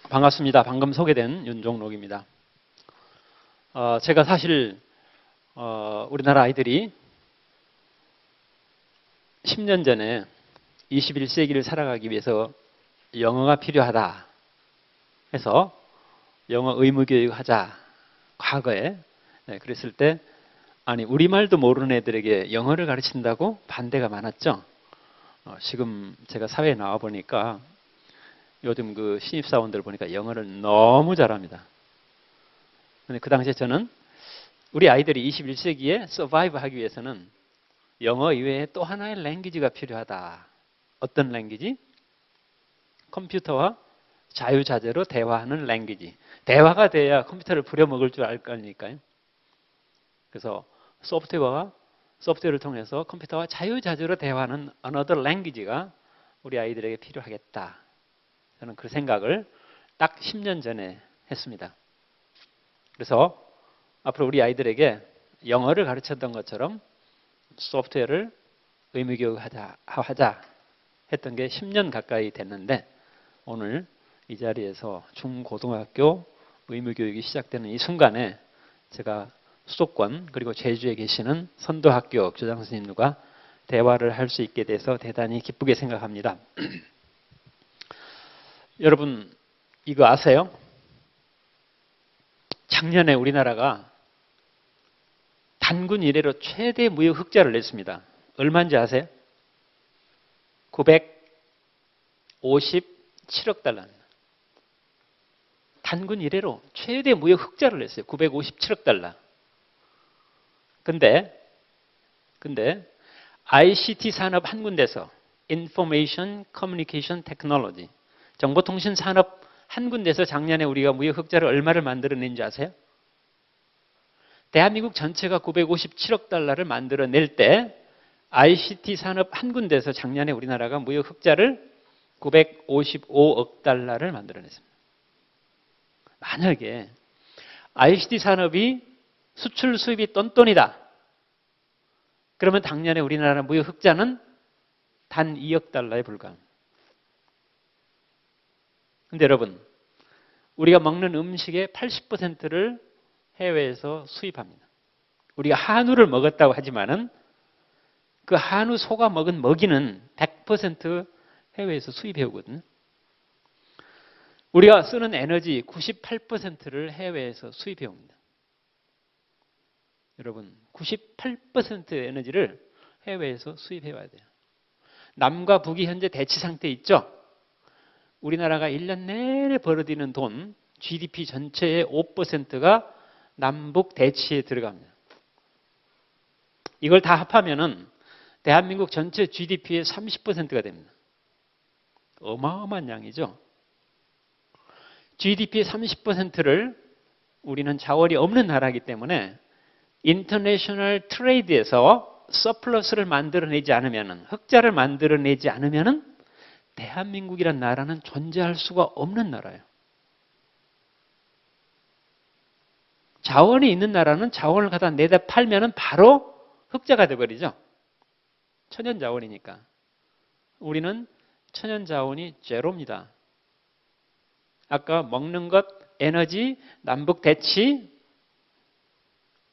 반갑습니다. 방금 소개된 윤종록입니다. 제가 사실 우리나라 아이들이 10년 전에 21세기를 살아가기 위해서 영어가 필요하다 해서 영어 의무교육 하자. 과거에 그랬을 때 아니 우리말도 모르는 애들에게 영어를 가르친다고 반대가 많았죠. 지금 제가 사회에 나와 보니까 요즘 그 신입사원들 보니까 영어를 너무 잘합니다. 근데 그 당시에 저는 우리 아이들이 21세기에 서바이브 하기 위해서는 영어 이외에 또 하나의 랭귀지가 필요하다. 어떤 랭귀지? 컴퓨터와 자유자재로 대화하는 랭귀지. 대화가 돼야 컴퓨터를 부려먹을 줄 알 거니까요. 그래서 소프트웨어를 통해서 컴퓨터와 자유자재로 대화하는 another language가 우리 아이들에게 필요하겠다. 저는 그 생각을 딱 10년 전에 했습니다. 그래서 앞으로 우리 아이들에게 영어를 가르쳤던 것처럼 소프트웨어를 의무교육하자 했던 게 10년 가까이 됐는데 오늘 이 자리에서 중고등학교 의무교육이 시작되는 이 순간에 제가 수도권 그리고 제주에 계시는 선도학교 교장 선생님들과 대화를 할 수 있게 돼서 대단히 기쁘게 생각합니다. 여러분 이거 아세요? 작년에 우리나라가 단군 이래로 최대 무역 흑자를 냈습니다. 얼마인지 아세요? 957억 달러입니다. 단군 이래로 최대 무역 흑자를 냈어요. 957억 달러. 근데 ICT 산업 한 군데서 Information Communication Technology 정보통신 산업 한 군데서 작년에 우리가 무역 흑자를 얼마를 만들어낸지 아세요? 대한민국 전체가 957억 달러를 만들어낼 때 ICT 산업 한 군데서 작년에 우리나라가 무역 흑자를 955억 달러를 만들어냈습니다. 만약에 ICT 산업이 수출 수입이 똔똔이다. 그러면 작년에 우리나라 무역 흑자는 단 2억 달러에 불과합니다. 근데 여러분, 우리가 먹는 음식의 80%를 해외에서 수입합니다. 우리가 한우를 먹었다고 하지만은 그 한우 소가 먹은 먹이는 100% 해외에서 수입해 오거든요. 우리가 쓰는 에너지 98%를 해외에서 수입해 옵니다. 여러분, 98%의 에너지를 해외에서 수입해 와야 돼요. 남과 북이 현재 대치 상태에 있죠? 우리나라가 1년 내내 벌어들이는 돈, GDP 전체의 5%가 남북 대치에 들어갑니다. 이걸 다 합하면은 대한민국 전체 GDP의 30%가 됩니다. 어마어마한 양이죠. GDP의 30%를 우리는 자원이 없는 나라이기 때문에 인터내셔널 트레이드에서 서플러스를 만들어내지 않으면, 흑자를 만들어내지 않으면 대한민국이란 나라는 존재할 수가 없는 나라예요. 자원이 있는 나라는 자원을 갖다 내다 팔면 바로 흑자가 돼버리죠. 천연자원이니까. 우리는 천연자원이 제로입니다. 아까 먹는 것, 에너지, 남북 대치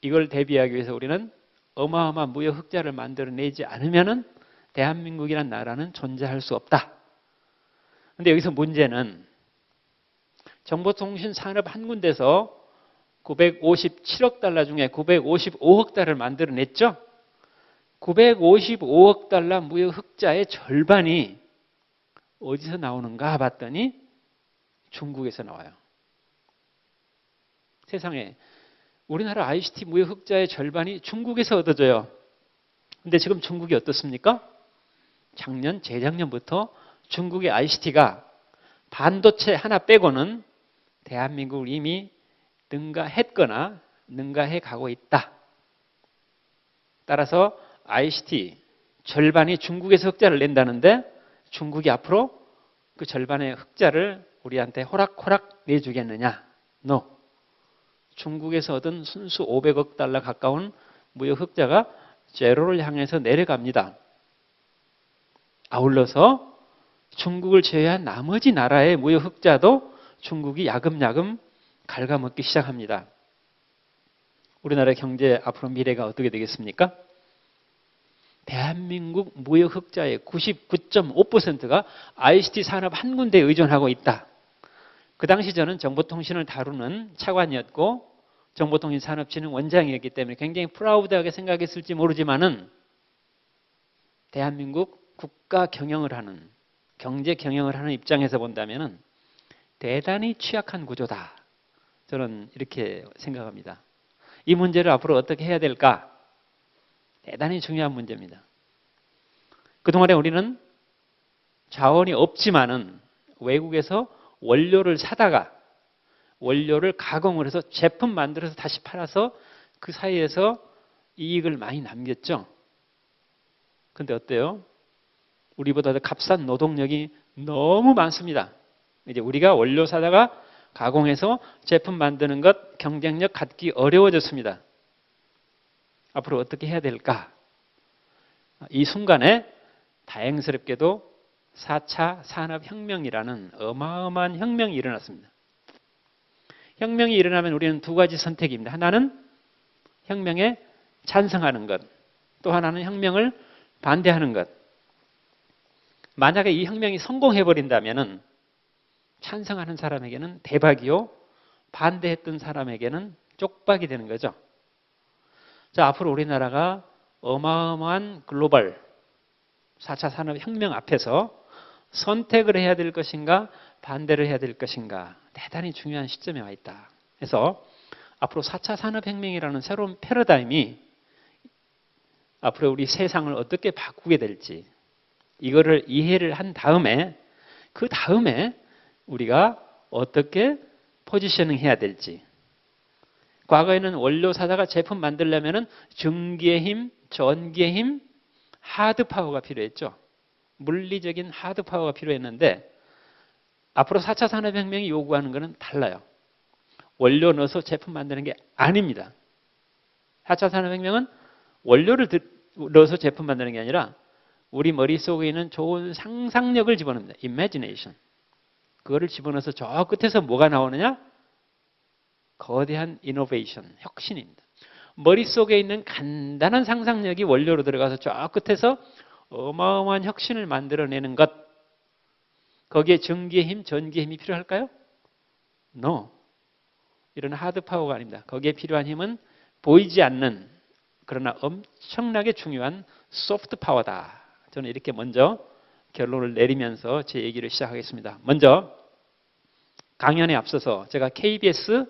이걸 대비하기 위해서 우리는 어마어마한 무역 흑자를 만들어내지 않으면 대한민국이란 나라는 존재할 수 없다. 근데 여기서 문제는 정보통신 산업 한 군데서 957억 달러 중에 955억 달러를 만들어냈죠. 955억 달러 무역 흑자의 절반이 어디서 나오는가 봤더니 중국에서 나와요. 세상에 우리나라 ICT 무역 흑자의 절반이 중국에서 얻어져요. 근데 지금 중국이 어떻습니까? 작년, 재작년부터 중국의 ICT가 반도체 하나 빼고는 대한민국을 이미 능가했거나 능가해 가고 있다. 따라서 ICT 절반이 중국에서 흑자를 낸다는데 중국이 앞으로 그 절반의 흑자를 우리한테 호락호락 내주겠느냐? No. 중국에서 얻은 순수 500억 달러 가까운 무역 흑자가 제로를 향해서 내려갑니다. 아울러서 중국을 제외한 나머지 나라의 무역 흑자도 중국이 야금야금 갉아먹기 시작합니다. 우리나라 경제 앞으로 미래가 어떻게 되겠습니까? 대한민국 무역 흑자의 99.5%가 ICT 산업 한 군데에 의존하고 있다. 그 당시 저는 정보통신을 다루는 차관이었고 정보통신산업진흥 원장이었기 때문에 굉장히 프라우드하게 생각했을지 모르지만은 대한민국 국가 경영을 하는, 경제 경영을 하는 입장에서 본다면은 대단히 취약한 구조다. 저는 이렇게 생각합니다. 이 문제를 앞으로 어떻게 해야 될까? 대단히 중요한 문제입니다. 그동안에 우리는 자원이 없지만은 외국에서 원료를 사다가 원료를 가공을 해서 제품 만들어서 다시 팔아서 그 사이에서 이익을 많이 남겼죠. 근데 어때요? 우리보다 더 값싼 노동력이 너무 많습니다. 이제 우리가 원료 사다가 가공해서 제품 만드는 것 경쟁력 갖기 어려워졌습니다. 앞으로 어떻게 해야 될까? 이 순간에 다행스럽게도 4차 산업혁명이라는 어마어마한 혁명이 일어났습니다. 혁명이 일어나면 우리는 두 가지 선택입니다. 하나는 혁명에 찬성하는 것, 또 하나는 혁명을 반대하는 것. 만약에 이 혁명이 성공해버린다면 찬성하는 사람에게는 대박이요, 반대했던 사람에게는 쪽박이 되는 거죠. 자, 앞으로 우리나라가 어마어마한 글로벌 4차 산업혁명 앞에서 선택을 해야 될 것인가 반대를 해야 될 것인가 대단히 중요한 시점에 와 있다. 그래서 앞으로 4차 산업혁명이라는 새로운 패러다임이 앞으로 우리 세상을 어떻게 바꾸게 될지 이거를 이해를 한 다음에 그 다음에 우리가 어떻게 포지셔닝 해야 될지. 과거에는 원료 사다가 제품 만들려면 전기의 힘, 전기의 힘, 하드 파워가 필요했죠. 물리적인 하드 파워가 필요했는데 앞으로 4차 산업혁명이 요구하는 것은 달라요. 원료 넣어서 제품 만드는 게 아닙니다. 4차 산업혁명은 원료를 넣어서 제품 만드는 게 아니라 우리 머릿속에 있는 좋은 상상력을 집어넣습니다. imagination. 그거를 집어넣어서 저 끝에서 뭐가 나오느냐? 거대한 innovation, 혁신입니다. 머릿속에 있는 간단한 상상력이 원료로 들어가서 저 끝에서 어마어마한 혁신을 만들어내는 것. 거기에 전기의 힘, 전기의 힘이 필요할까요? No. 이런 하드 파워가 아닙니다. 거기에 필요한 힘은 보이지 않는 그러나 엄청나게 중요한 소프트 파워다. 저는 이렇게 먼저 결론을 내리면서 제 얘기를 시작하겠습니다. 먼저 강연에 앞서서 제가 KBS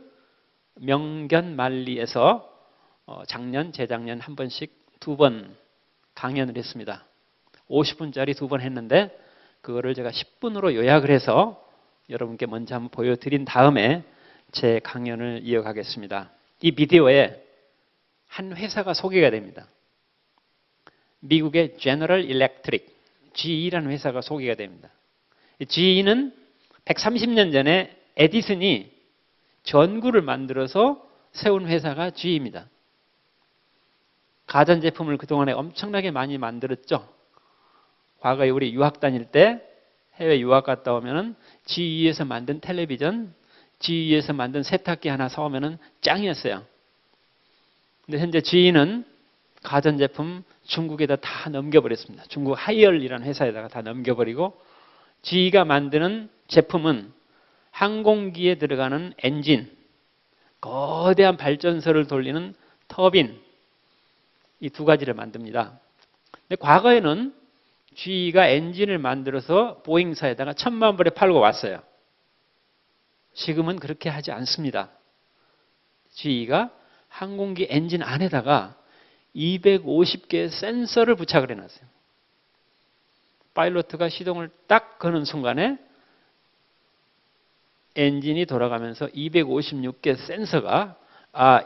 명견만리에서 작년, 재작년 한 번씩 2번 강연을 했습니다. 50분짜리 2번 했는데 그거를 제가 10분으로 요약을 해서 여러분께 먼저 한번 보여드린 다음에 제 강연을 이어가겠습니다. 이 비디오에 한 회사가 소개가 됩니다. 미국의 General Electric, GE라는 회사가 소개가 됩니다. GE는 130년 전에 에디슨이 전구를 만들어서 세운 회사가 GE입니다. 가전제품을 그동안에 엄청나게 많이 만들었죠. 과거에 우리 유학 다닐 때 해외 유학 갔다 오면은 GE에서 만든 텔레비전, GE에서 만든 세탁기 하나 사오면은 짱이었어요. 근데 현재 GE는 가전제품 중국에다 다 넘겨버렸습니다. 중국 하이얼이라는 회사에다가 다 넘겨버리고 GE가 만드는 제품은 항공기에 들어가는 엔진, 거대한 발전소를 돌리는 터빈, 이 두 가지를 만듭니다. 근데 과거에는 GE가 엔진을 만들어서 보잉사에다가 1,000만 불에 팔고 왔어요. 지금은 그렇게 하지 않습니다. GE가 항공기 엔진 안에다가 250개의 센서를 부착을 해놨어요. 파일로트가 시동을 딱 거는 순간에 엔진이 돌아가면서 256개 센서가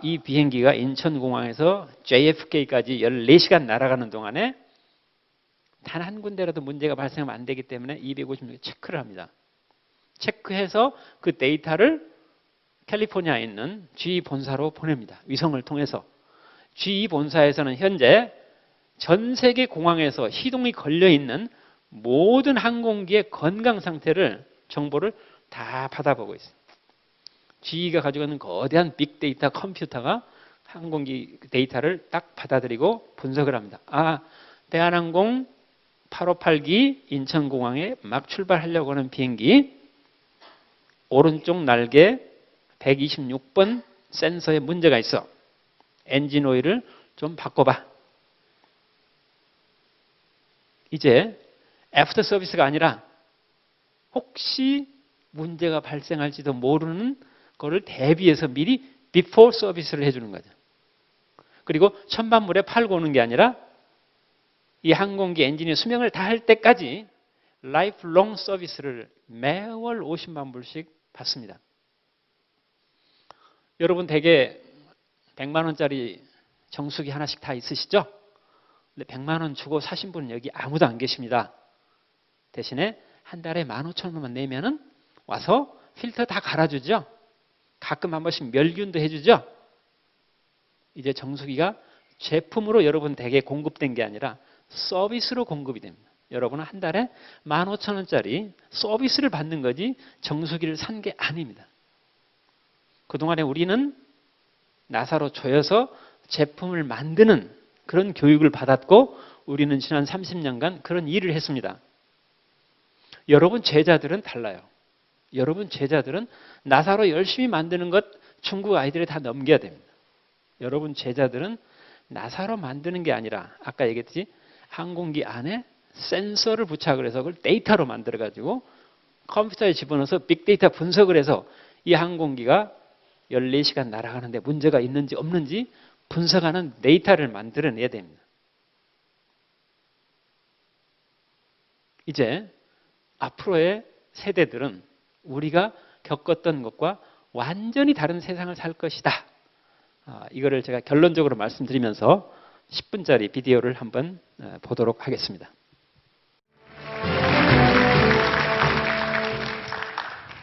이 비행기가 인천공항에서 JFK까지 14시간 날아가는 동안에 단 한 군데라도 문제가 발생하면 안 되기 때문에 256개 체크를 합니다. 체크해서 그 데이터를 캘리포니아에 있는 GE 본사로 보냅니다. 위성을 통해서. GE 본사에서는 현재 전 세계 공항에서 시동이 걸려있는 모든 항공기의 건강 상태를 정보를 다 받아보고 있어요. GE가 가지고 있는 거대한 빅데이터 컴퓨터가 항공기 데이터를 딱 받아들이고 분석을 합니다. 아, 대한항공 858기 인천공항에 막 출발하려고 하는 비행기 오른쪽 날개 126번 센서에 문제가 있어. 엔진 오일을 좀 바꿔봐. 이제 애프터 서비스가 아니라 혹시 문제가 발생할지도 모르는 거를 대비해서 미리 비포 서비스를 해주는 거죠. 그리고 천반물에 팔고 오는 게 아니라 이 항공기 엔진이 수명을 다할 때까지 라이프롱 서비스를 매월 50만 불씩 받습니다. 여러분 대개 100만 원짜리 정수기 하나씩 다 있으시죠? 근데 100만 원 주고 사신 분은 여기 아무도 안 계십니다. 대신에 한 달에 15,000원만 내면은 와서 필터 다 갈아주죠. 가끔 한 번씩 멸균도 해주죠. 이제 정수기가 제품으로 여러분 댁에 공급된 게 아니라 서비스로 공급이 됩니다. 여러분은 한 달에 15,000원짜리 서비스를 받는 거지 정수기를 산 게 아닙니다. 그동안에 우리는 나사로 조여서 제품을 만드는 그런 교육을 받았고 우리는 지난 30년간 그런 일을 했습니다. 여러분 제자들은 달라요. 여러분 제자들은 나사로 열심히 만드는 것 중국 아이들이 다 넘겨야 됩니다. 여러분 제자들은 나사로 만드는 게 아니라 아까 얘기했듯이 항공기 안에 센서를 부착을 해서 그걸 데이터로 만들어가지고 컴퓨터에 집어넣어서 빅데이터 분석을 해서 이 항공기가 14시간 날아가는데 문제가 있는지 없는지 분석하는 데이터를 만들어내야 됩니다. 이제 앞으로의 세대들은 우리가 겪었던 것과 완전히 다른 세상을 살 것이다. 이거를 제가 결론적으로 말씀드리면서 10분짜리 비디오를 한번 보도록 하겠습니다.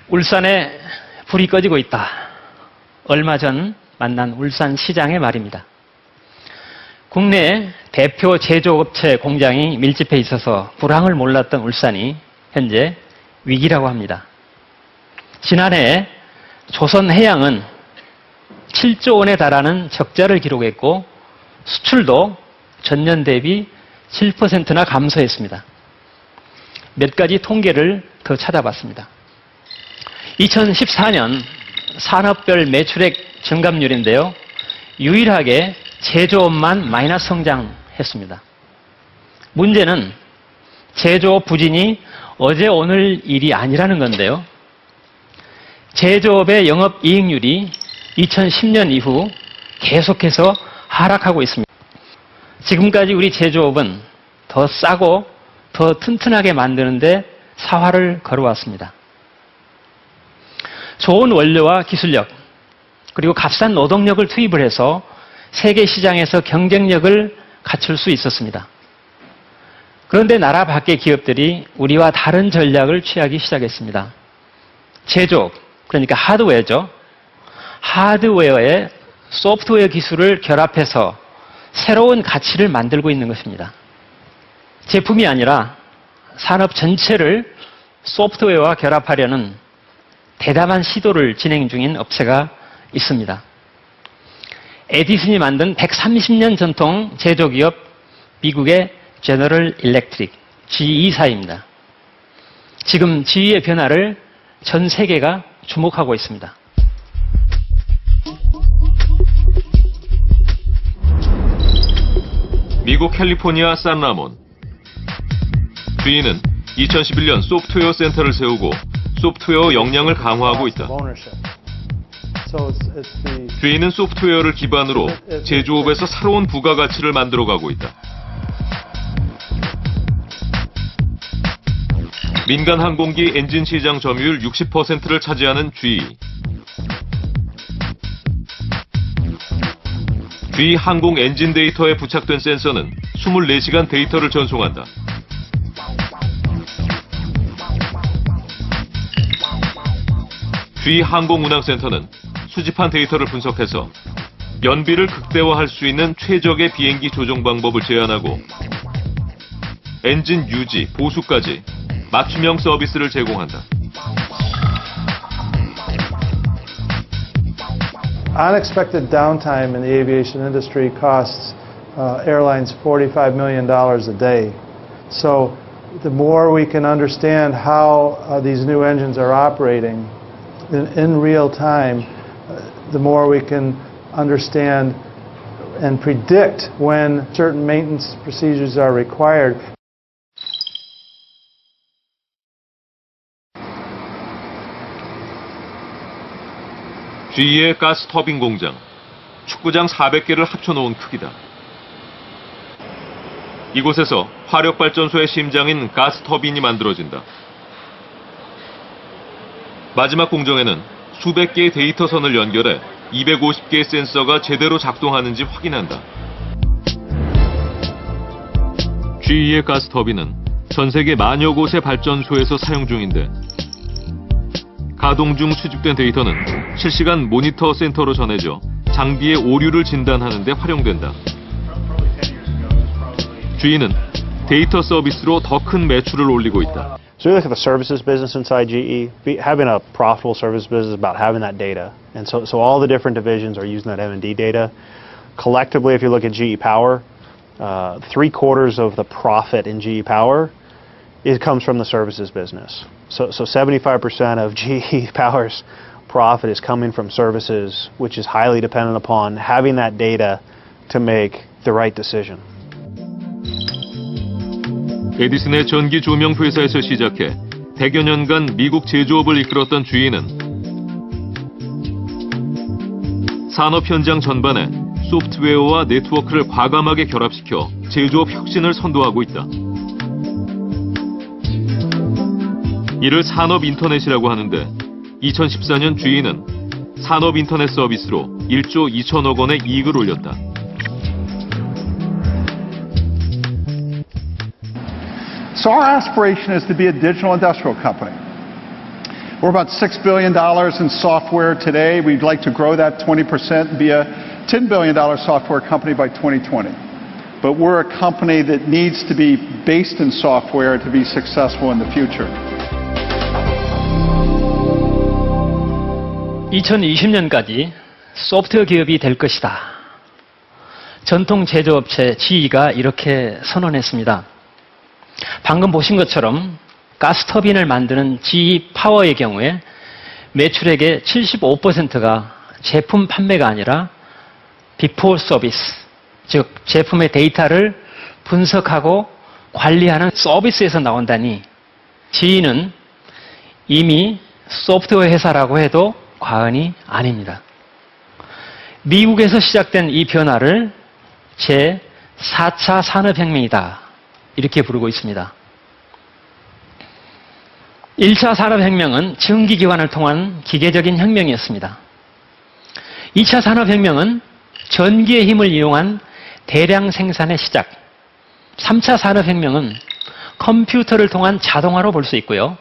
울산에 불이 꺼지고 있다. 얼마 전 만난 울산시장의 말입니다. 국내 대표 제조업체 공장이 밀집해 있어서 불황을 몰랐던 울산이 현재 위기라고 합니다. 지난해 조선해양은 7조 원에 달하는 적자를 기록했고 수출도 전년 대비 7%나 감소했습니다. 몇 가지 통계를 더 찾아봤습니다. 2014년 산업별 매출액 증감률인데요. 유일하게 제조업만 마이너스 성장했습니다. 문제는 제조업 부진이 어제 오늘 일이 아니라는 건데요. 제조업의 영업이익률이 2010년 이후 계속해서 하락하고 있습니다. 지금까지 우리 제조업은 더 싸고 더 튼튼하게 만드는데 사활을 걸어왔습니다. 좋은 원료와 기술력 그리고 값싼 노동력을 투입을 해서 세계 시장에서 경쟁력을 갖출 수 있었습니다. 그런데 나라 밖의 기업들이 우리와 다른 전략을 취하기 시작했습니다. 제조업, 그러니까 하드웨어죠. 하드웨어에 소프트웨어 기술을 결합해서 새로운 가치를 만들고 있는 것입니다. 제품이 아니라 산업 전체를 소프트웨어와 결합하려는 대담한 시도를 진행 중인 업체가 있습니다. 에디슨이 만든 130년 전통 제조기업 미국의 제너럴 일렉트릭, GE사입니다. 지금 GE의 변화를 전 세계가 주목하고 있습니다. 미국 캘리포니아 산라몬. GE는 2011년 소프트웨어 센터를 세우고 소프트웨어 역량을 강화하고 있다. GE는 소프트웨어를 기반으로 제조업에서 새로운 부가가치를 만들어가고 있다. 민간 항공기 엔진 시장 점유율 60%를 차지하는 GE. GE 항공 엔진 데이터에 부착된 센서는 24시간 데이터를 전송한다. GE 항공운항센터는 수집한 데이터를 분석해서 연비를 극대화할 수 있는 최적의 비행기 조종 방법을 제안하고 엔진 유지, 보수까지 맞춤형 서비스를 제공한다. Unexpected downtime in the aviation industry costs airlines $45 million a day. So the more we can understand how these new engines are operating in real time, the more we can understand and predict when certain maintenance procedures are required. GE의 가스 터빈 공장, 축구장 400개를 합쳐놓은 크기다. 이곳에서 화력발전소의 심장인 가스 터빈이 만들어진다. 마지막 공정에는 수백 개의 데이터선을 연결해 250개의 센서가 제대로 작동하는지 확인한다. GE의 가스 터빈은 전 세계 만여 곳의 발전소에서 사용 중인데 가동 중 수집된 데이터는 실시간 모니터 센터로 전해져 장비의 오류를 진단하는 데 활용된다. GE는 데이터 서비스로 더 큰 매출을 올리고 있다. So we look at the services business inside GE. Having a profitable service business is about having that data. And so all the different divisions are using that M&D data. Collectively, if you look at GE Power, 3/4 of the profit in GE Power comes from the services business. So 75% of GE Power's profit is coming from services, which is highly dependent upon having that data to make the right decision. 에디슨의 전기 조명 회사에서 시작해 100여 년간 미국 제조업을 이끌었던 GE는 산업 현장 전반에 소프트웨어와 네트워크를 과감하게 결합시켜 제조업 혁신을 선도하고 있다. 이를 산업 인터넷이라고 하는데 2014년 GE는 산업 인터넷 서비스로 1조 2천억 원의 이익을 올렸다. So our aspiration is to be a digital industrial company. We're about $6 billion in software today. We'd like to grow that 20% and be a $10 billion software company by 2020. But we're a company that needs to be based in software to be successful in the future. 2020년까지 소프트웨어 기업이 될 것이다. 전통 제조업체 GE가 이렇게 선언했습니다. 방금 보신 것처럼 가스터빈을 만드는 GE 파워의 경우에 매출액의 75%가 제품 판매가 아니라 비포 서비스, 즉 제품의 데이터를 분석하고 관리하는 서비스에서 나온다니 GE는 이미 소프트웨어 회사라고 해도 과언이 아닙니다. 미국에서 시작된 이 변화를 제4차 산업혁명이다. 이렇게 부르고 있습니다. 1차 산업혁명은 증기기관을 통한 기계적인 혁명이었습니다. 2차 산업혁명은 전기의 힘을 이용한 대량 생산의 시작. 3차 산업혁명은 컴퓨터를 통한 자동화로 볼 수 있고요.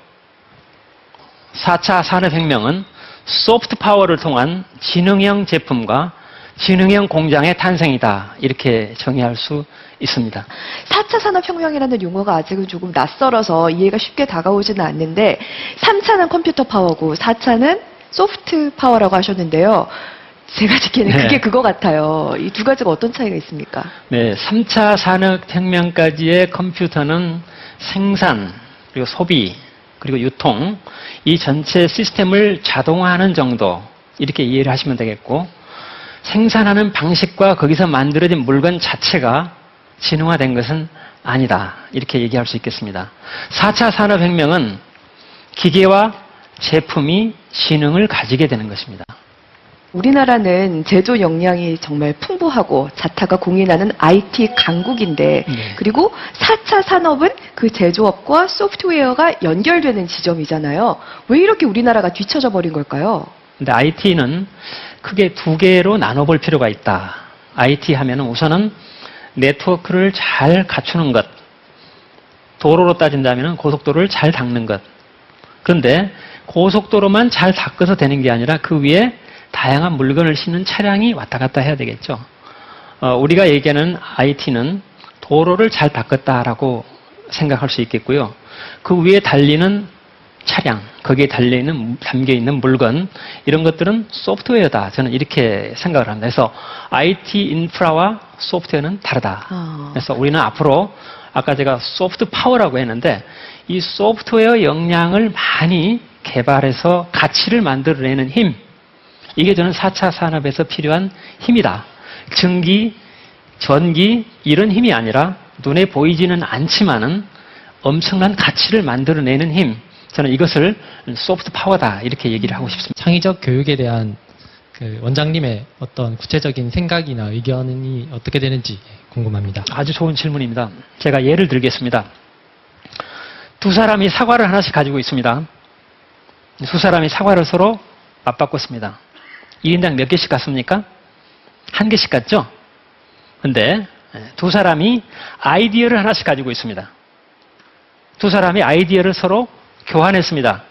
4차 산업혁명은 소프트 파워를 통한 지능형 제품과 지능형 공장의 탄생이다. 이렇게 정의할 수 있습니다. 4차 산업혁명이라는 용어가 아직은 조금 낯설어서 이해가 쉽게 다가오지는 않는데 3차는 컴퓨터 파워고 4차는 소프트 파워라고 하셨는데요. 제가 듣기에는 네. 그게 그거 같아요. 이 두 가지가 어떤 차이가 있습니까? 네, 3차 산업혁명까지의 컴퓨터는 생산, 그리고 소비, 그리고 유통, 이 전체 시스템을 자동화하는 정도 이렇게 이해를 하시면 되겠고 생산하는 방식과 거기서 만들어진 물건 자체가 진흥화된 것은 아니다. 이렇게 얘기할 수 있겠습니다. 4차 산업혁명은 기계와 제품이 지능을 가지게 되는 것입니다. 우리나라는 제조 역량이 정말 풍부하고 자타가 공인하는 IT 강국인데 네. 그리고 4차 산업은 그 제조업과 소프트웨어가 연결되는 지점이잖아요. 왜 이렇게 우리나라가 뒤처져 버린 걸까요? 근데 IT는 크게 두 개로 나눠볼 필요가 있다. IT 하면은 우선은 네트워크를 잘 갖추는 것. 도로로 따진다면 고속도로를 잘 닦는 것. 그런데 고속도로만 잘 닦아서 되는 게 아니라 그 위에 다양한 물건을 싣는 차량이 왔다 갔다 해야 되겠죠. 우리가 얘기하는 IT는 도로를 잘 닦았다라고 생각할 수 있겠고요. 그 위에 달리는 차량, 거기에 담겨 있는 물건, 이런 것들은 소프트웨어다. 저는 이렇게 생각을 합니다. 그래서 IT 인프라와 소프트웨어는 다르다. 그래서 우리는 앞으로 아까 제가 소프트 파워라고 했는데 이 소프트웨어 역량을 많이 개발해서 가치를 만들어내는 힘, 이게 저는 4차 산업에서 필요한 힘이다. 전기, 이런 힘이 아니라 눈에 보이지는 않지만은 엄청난 가치를 만들어내는 힘, 저는 이것을 소프트 파워다 이렇게 얘기를 하고 싶습니다. 창의적 교육에 대한 그 원장님의 어떤 구체적인 생각이나 의견이 어떻게 되는지 궁금합니다. 아주 좋은 질문입니다. 제가 예를 들겠습니다. 두 사람이 사과를 하나씩 가지고 있습니다. 두 사람이 사과를 서로 맞바꿨습니다. 1인당 몇 개씩 갔습니까? 한 개씩 갔죠? 근데 두 사람이 아이디어를 하나씩 가지고 있습니다. 두 사람이 아이디어를 서로 교환했습니다.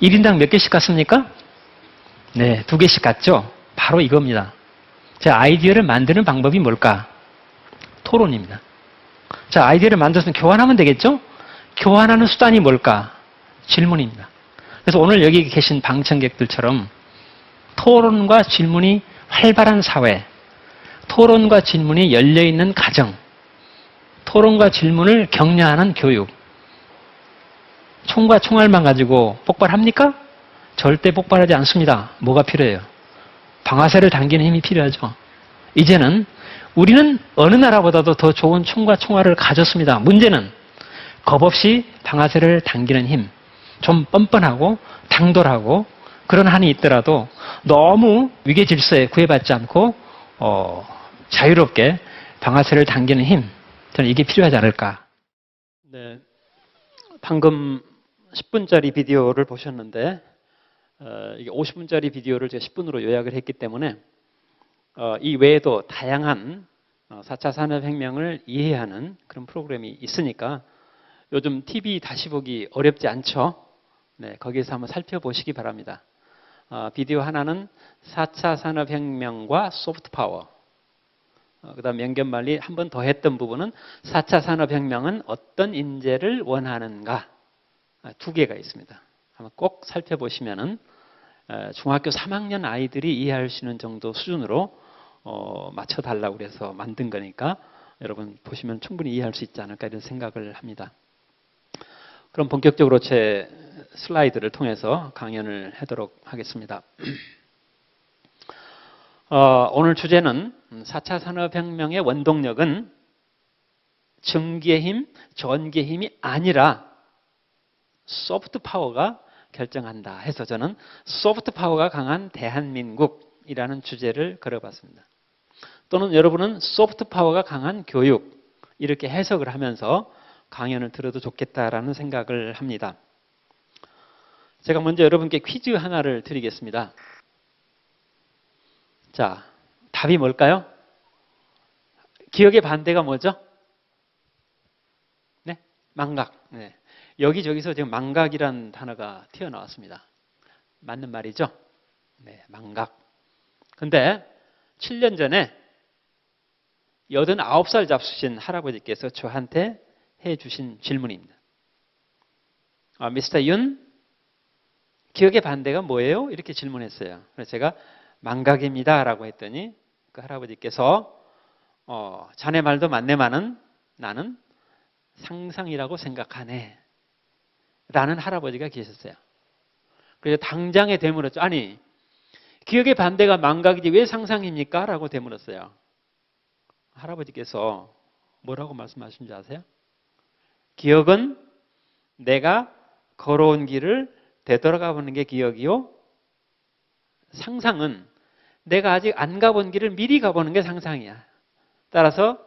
1인당 몇 개씩 갔습니까? 네, 2개씩 갔죠? 바로 이겁니다. 자, 아이디어를 만드는 방법이 뭘까? 토론입니다. 자, 아이디어를 만들어서 교환하면 되겠죠? 교환하는 수단이 뭘까? 질문입니다. 그래서 오늘 여기 계신 방청객들처럼 토론과 질문이 활발한 사회, 토론과 질문이 열려있는 가정, 토론과 질문을 격려하는 교육, 총과 총알만 가지고 폭발합니까? 절대 폭발하지 않습니다. 뭐가 필요해요? 방아쇠를 당기는 힘이 필요하죠. 이제는 우리는 어느 나라보다도 더 좋은 총과 총알을 가졌습니다. 문제는 겁없이 방아쇠를 당기는 힘, 좀 뻔뻔하고 당돌하고 그런 한이 있더라도 너무 위계 질서에 구애받지 않고 자유롭게 방아쇠를 당기는 힘, 저는 이게 필요하지 않을까. 네, 방금 10분짜리 비디오를 보셨는데 이게 50분짜리 비디오를 제가 10분으로 요약을 했기 때문에 이 외에도 다양한 4차 산업혁명을 이해하는 그런 프로그램이 있으니까 요즘 TV 다시 보기 어렵지 않죠? 네, 거기에서 한번 살펴보시기 바랍니다. 비디오 하나는 4차 산업혁명과 소프트 파워, 그 다음 연결말리 한 번 더 했던 부분은 4차 산업혁명은 어떤 인재를 원하는가, 2개가 있습니다. 한번 꼭 살펴보시면은 중학교 3학년 아이들이 이해할 수 있는 정도 수준으로 맞춰달라고 그래서 만든 거니까 여러분 보시면 충분히 이해할 수 있지 않을까 이런 생각을 합니다. 그럼 본격적으로 제 슬라이드를 통해서 강연을 하도록 하겠습니다. 오늘 주제는 4차 산업혁명의 원동력은 전기의 힘, 전기의 힘이 아니라 소프트 파워가 결정한다 해서 저는 소프트 파워가 강한 대한민국이라는 주제를 걸어봤습니다. 또는 여러분은 소프트 파워가 강한 교육, 이렇게 해석을 하면서 강연을 들어도 좋겠다라는 생각을 합니다. 제가 먼저 여러분께 퀴즈 하나를 드리겠습니다. 자, 답이 뭘까요? 기억의 반대가 뭐죠? 네, 망각. 네. 여기저기서 지금 망각이라는 단어가 튀어나왔습니다. 맞는 말이죠? 네, 망각. 근데 7년 전에 89살 잡수신 할아버지께서 저한테 해주신 질문입니다. 미스터 윤, 기억의 반대가 뭐예요? 이렇게 질문했어요. 그래서 제가 망각입니다 라고 했더니 그 할아버지께서 자네 말도 맞네, 나는 상상이라고 생각하네 라는 할아버지가 계셨어요. 그래서 당장에 되물었죠. 아니, 기억의 반대가 망각이지 왜 상상입니까? 라고 되물었어요. 할아버지께서 뭐라고 말씀하신지 아세요? 기억은 내가 걸어온 길을 되돌아가 보는 게 기억이요, 상상은 내가 아직 안 가본 길을 미리 가보는 게 상상이야. 따라서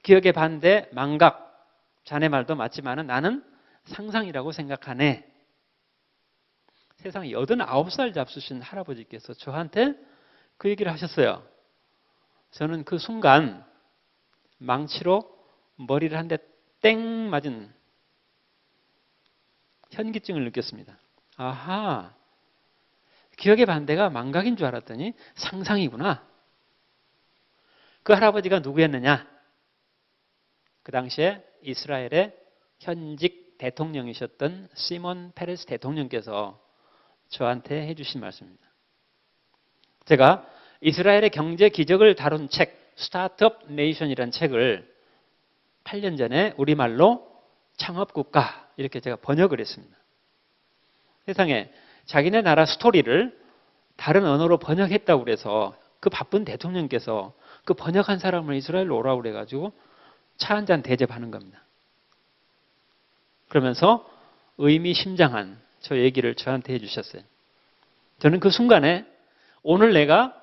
기억의 반대 망각, 자네 말도 맞지만 나는 상상이라고 생각하네. 세상에 89살 잡수신 할아버지께서 저한테 그 얘기를 하셨어요. 저는 그 순간 망치로 머리를 한 대 땡 맞은 현기증을 느꼈습니다. 아하, 기억의 반대가 망각인 줄 알았더니 상상이구나. 그 할아버지가 누구였느냐? 그 당시에 이스라엘의 현직 대통령이셨던 시몬 페레스 대통령께서 저한테 해주신 말씀입니다. 제가 이스라엘의 경제 기적을 다룬 책 스타트업 네이션이라는 책을 8년 전에 우리말로 창업국가 이렇게 제가 번역을 했습니다. 세상에 자기네 나라 스토리를 다른 언어로 번역했다고 그래서 그 바쁜 대통령께서 그 번역한 사람을 이스라엘로 오라고 그래가지고 차 한잔 대접하는 겁니다. 그러면서 의미심장한 저 얘기를 저한테 해주셨어요. 저는 그 순간에 오늘 내가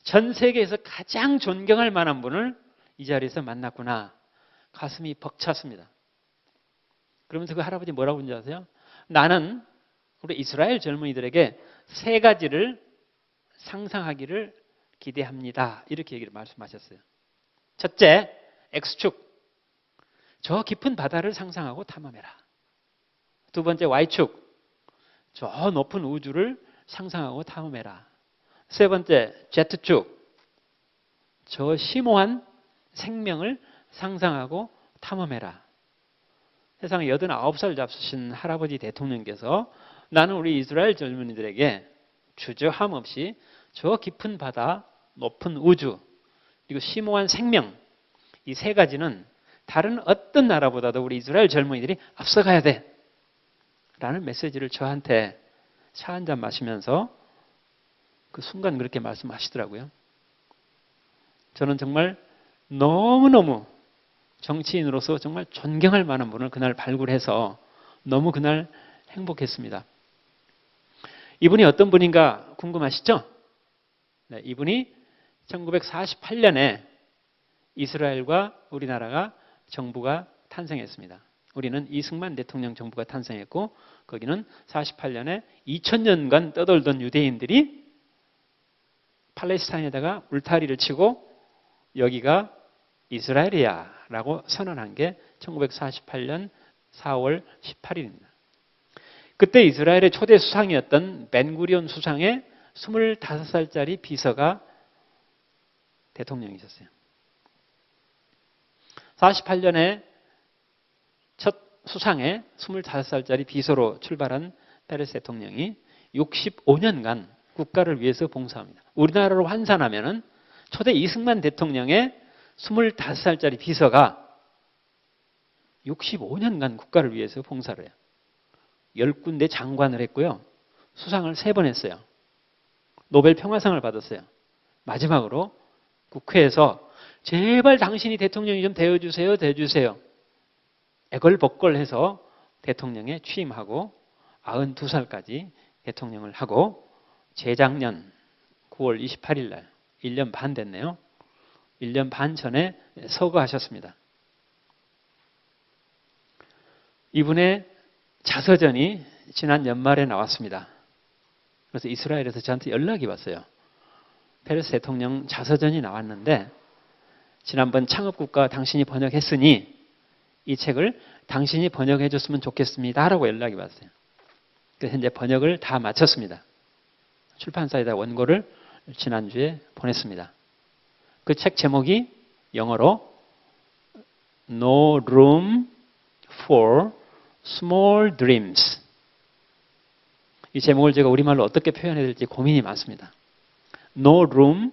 전 세계에서 가장 존경할 만한 분을 이 자리에서 만났구나. 가슴이 벅찼습니다. 그러면서 그 할아버지 뭐라고 하는지 아세요? 나는 우리 이스라엘 젊은이들에게 세 가지를 상상하기를 기대합니다. 이렇게 얘기를 말씀하셨어요. 첫째, X축. 저 깊은 바다를 상상하고 탐험해라. 두 번째, Y축. 저 높은 우주를 상상하고 탐험해라. 세 번째, Z축. 저 심오한 생명을 상상하고 탐험해라. 세상에 89살 잡수신 할아버지 대통령께서 나는 우리 이스라엘 젊은이들에게 주저함 없이 저 깊은 바다, 높은 우주, 그리고 심오한 생명, 이 세 가지는 다른 어떤 나라보다도 우리 이스라엘 젊은이들이 앞서가야 돼. 라는 메시지를 저한테 차 한잔 마시면서 그 순간 그렇게 말씀하시더라고요. 저는 정말 너무너무 정치인으로서 정말 존경할 만한 분을 그날 발굴해서 너무 그날 행복했습니다. 이분이 어떤 분인가 궁금하시죠? 네, 이분이 1948년에 이스라엘과 우리나라가 정부가 탄생했습니다. 우리는 이승만 대통령 정부가 탄생했고 거기는 48년에 2000년간 떠돌던 유대인들이 팔레스타인에다가 울타리를 치고 여기가 이스라엘이야 라고 선언한 게 1948년 4월 18일입니다. 그때 이스라엘의 초대 수상이었던 벤구리온 수상의 25살짜리 비서가 대통령이셨어요. 48년에 첫 수상에 25살짜리 비서로 출발한 페레스 대통령이 65년간 국가를 위해서 봉사합니다. 우리나라로 환산하면은 초대 이승만 대통령의 25살짜리 비서가 65년간 국가를 위해서 봉사를 해요. 10군데 장관을 했고요. 수상을 3번 했어요. 노벨 평화상을 받았어요. 마지막으로 국회에서 제발 당신이 대통령이 좀 되어주세요. 되어주세요. 애걸복걸해서 대통령에 취임하고 92살까지 대통령을 하고 재작년 9월 28일 날 1년 반 됐네요. 1년 반 전에 서거하셨습니다. 이분의 자서전이 지난 연말에 나왔습니다. 그래서 이스라엘에서 저한테 연락이 왔어요. 페레스 대통령 자서전이 나왔는데 지난번 창업국가 당신이 번역했으니 이 책을 당신이 번역해 줬으면 좋겠습니다. 라고 연락이 왔어요. 그래서 현재 번역을 다 마쳤습니다. 출판사에다 원고를 지난주에 보냈습니다. 그 책 제목이 영어로 No Room for Small Dreams. 이 제목을 제가 우리말로 어떻게 표현해야 될지 고민이 많습니다. No Room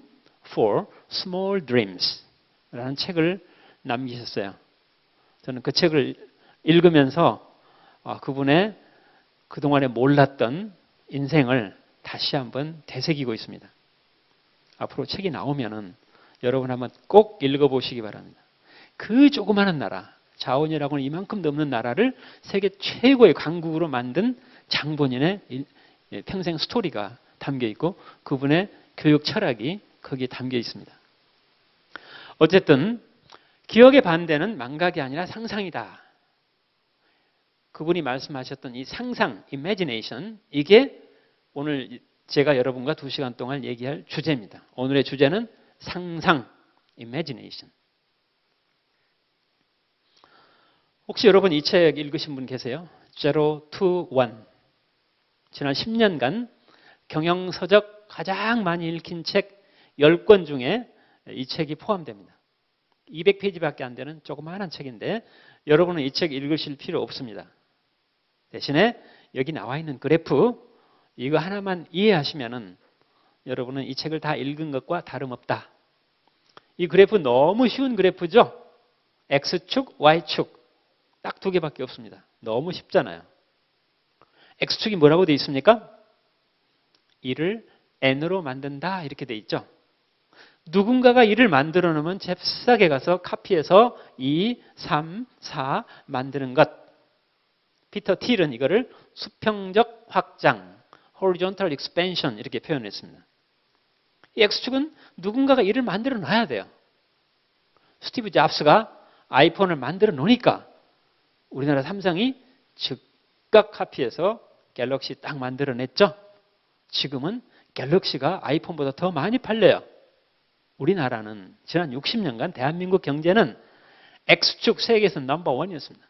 for Small Dreams 라는 책을 남기셨어요. 저는 그 책을 읽으면서 그분의 그동안에 몰랐던 인생을 다시 한번 되새기고 있습니다. 앞으로 책이 나오면은 여러분 한번 꼭 읽어보시기 바랍니다. 그 조그마한 나라, 자원이라고는 이만큼도 없는 나라를 세계 최고의 강국으로 만든 장본인의 평생 스토리가 담겨 있고 그분의 교육 철학이 거기에 담겨 있습니다. 어쨌든 기억의 반대는 망각이 아니라 상상이다. 그분이 말씀하셨던 이 상상, imagination, 이게 오늘 제가 여러분과 2시간 동안 얘기할 주제입니다. 오늘의 주제는 상상, imagination. 혹시 여러분 이 책 읽으신 분 계세요? Zero to One. 지난 10년간 경영서적 가장 많이 읽힌 책 10권 중에 이 책이 포함됩니다. 200페이지밖에 안 되는 조그마한 책인데 여러분은 이 책 읽으실 필요 없습니다. 대신에 여기 나와 있는 그래프 이거 하나만 이해하시면은 여러분은 이 책을 다 읽은 것과 다름없다. 이 그래프 너무 쉬운 그래프죠? X축, Y축 딱 두 개밖에 없습니다. 너무 쉽잖아요. X축이 뭐라고 되어 있습니까? 1을 N으로 만든다 이렇게 되어 있죠. 누군가가 1을 만들어 놓으면 잽싸게 가서 카피해서 2, 3, 4 만드는 것. 피터 틸은 이거를 수평적 확장, horizontal expansion 이렇게 표현했습니다. 이 X축은 누군가가 1을 만들어 놔야 돼요. 스티브 잡스가 아이폰을 만들어 놓으니까 우리나라 삼성이 즉각 카피해서 갤럭시 딱 만들어냈죠. 지금은 갤럭시가 아이폰보다 더 많이 팔려요. 우리나라는 지난 60년간 대한민국 경제는 X축 세계에서 넘버원이었습니다.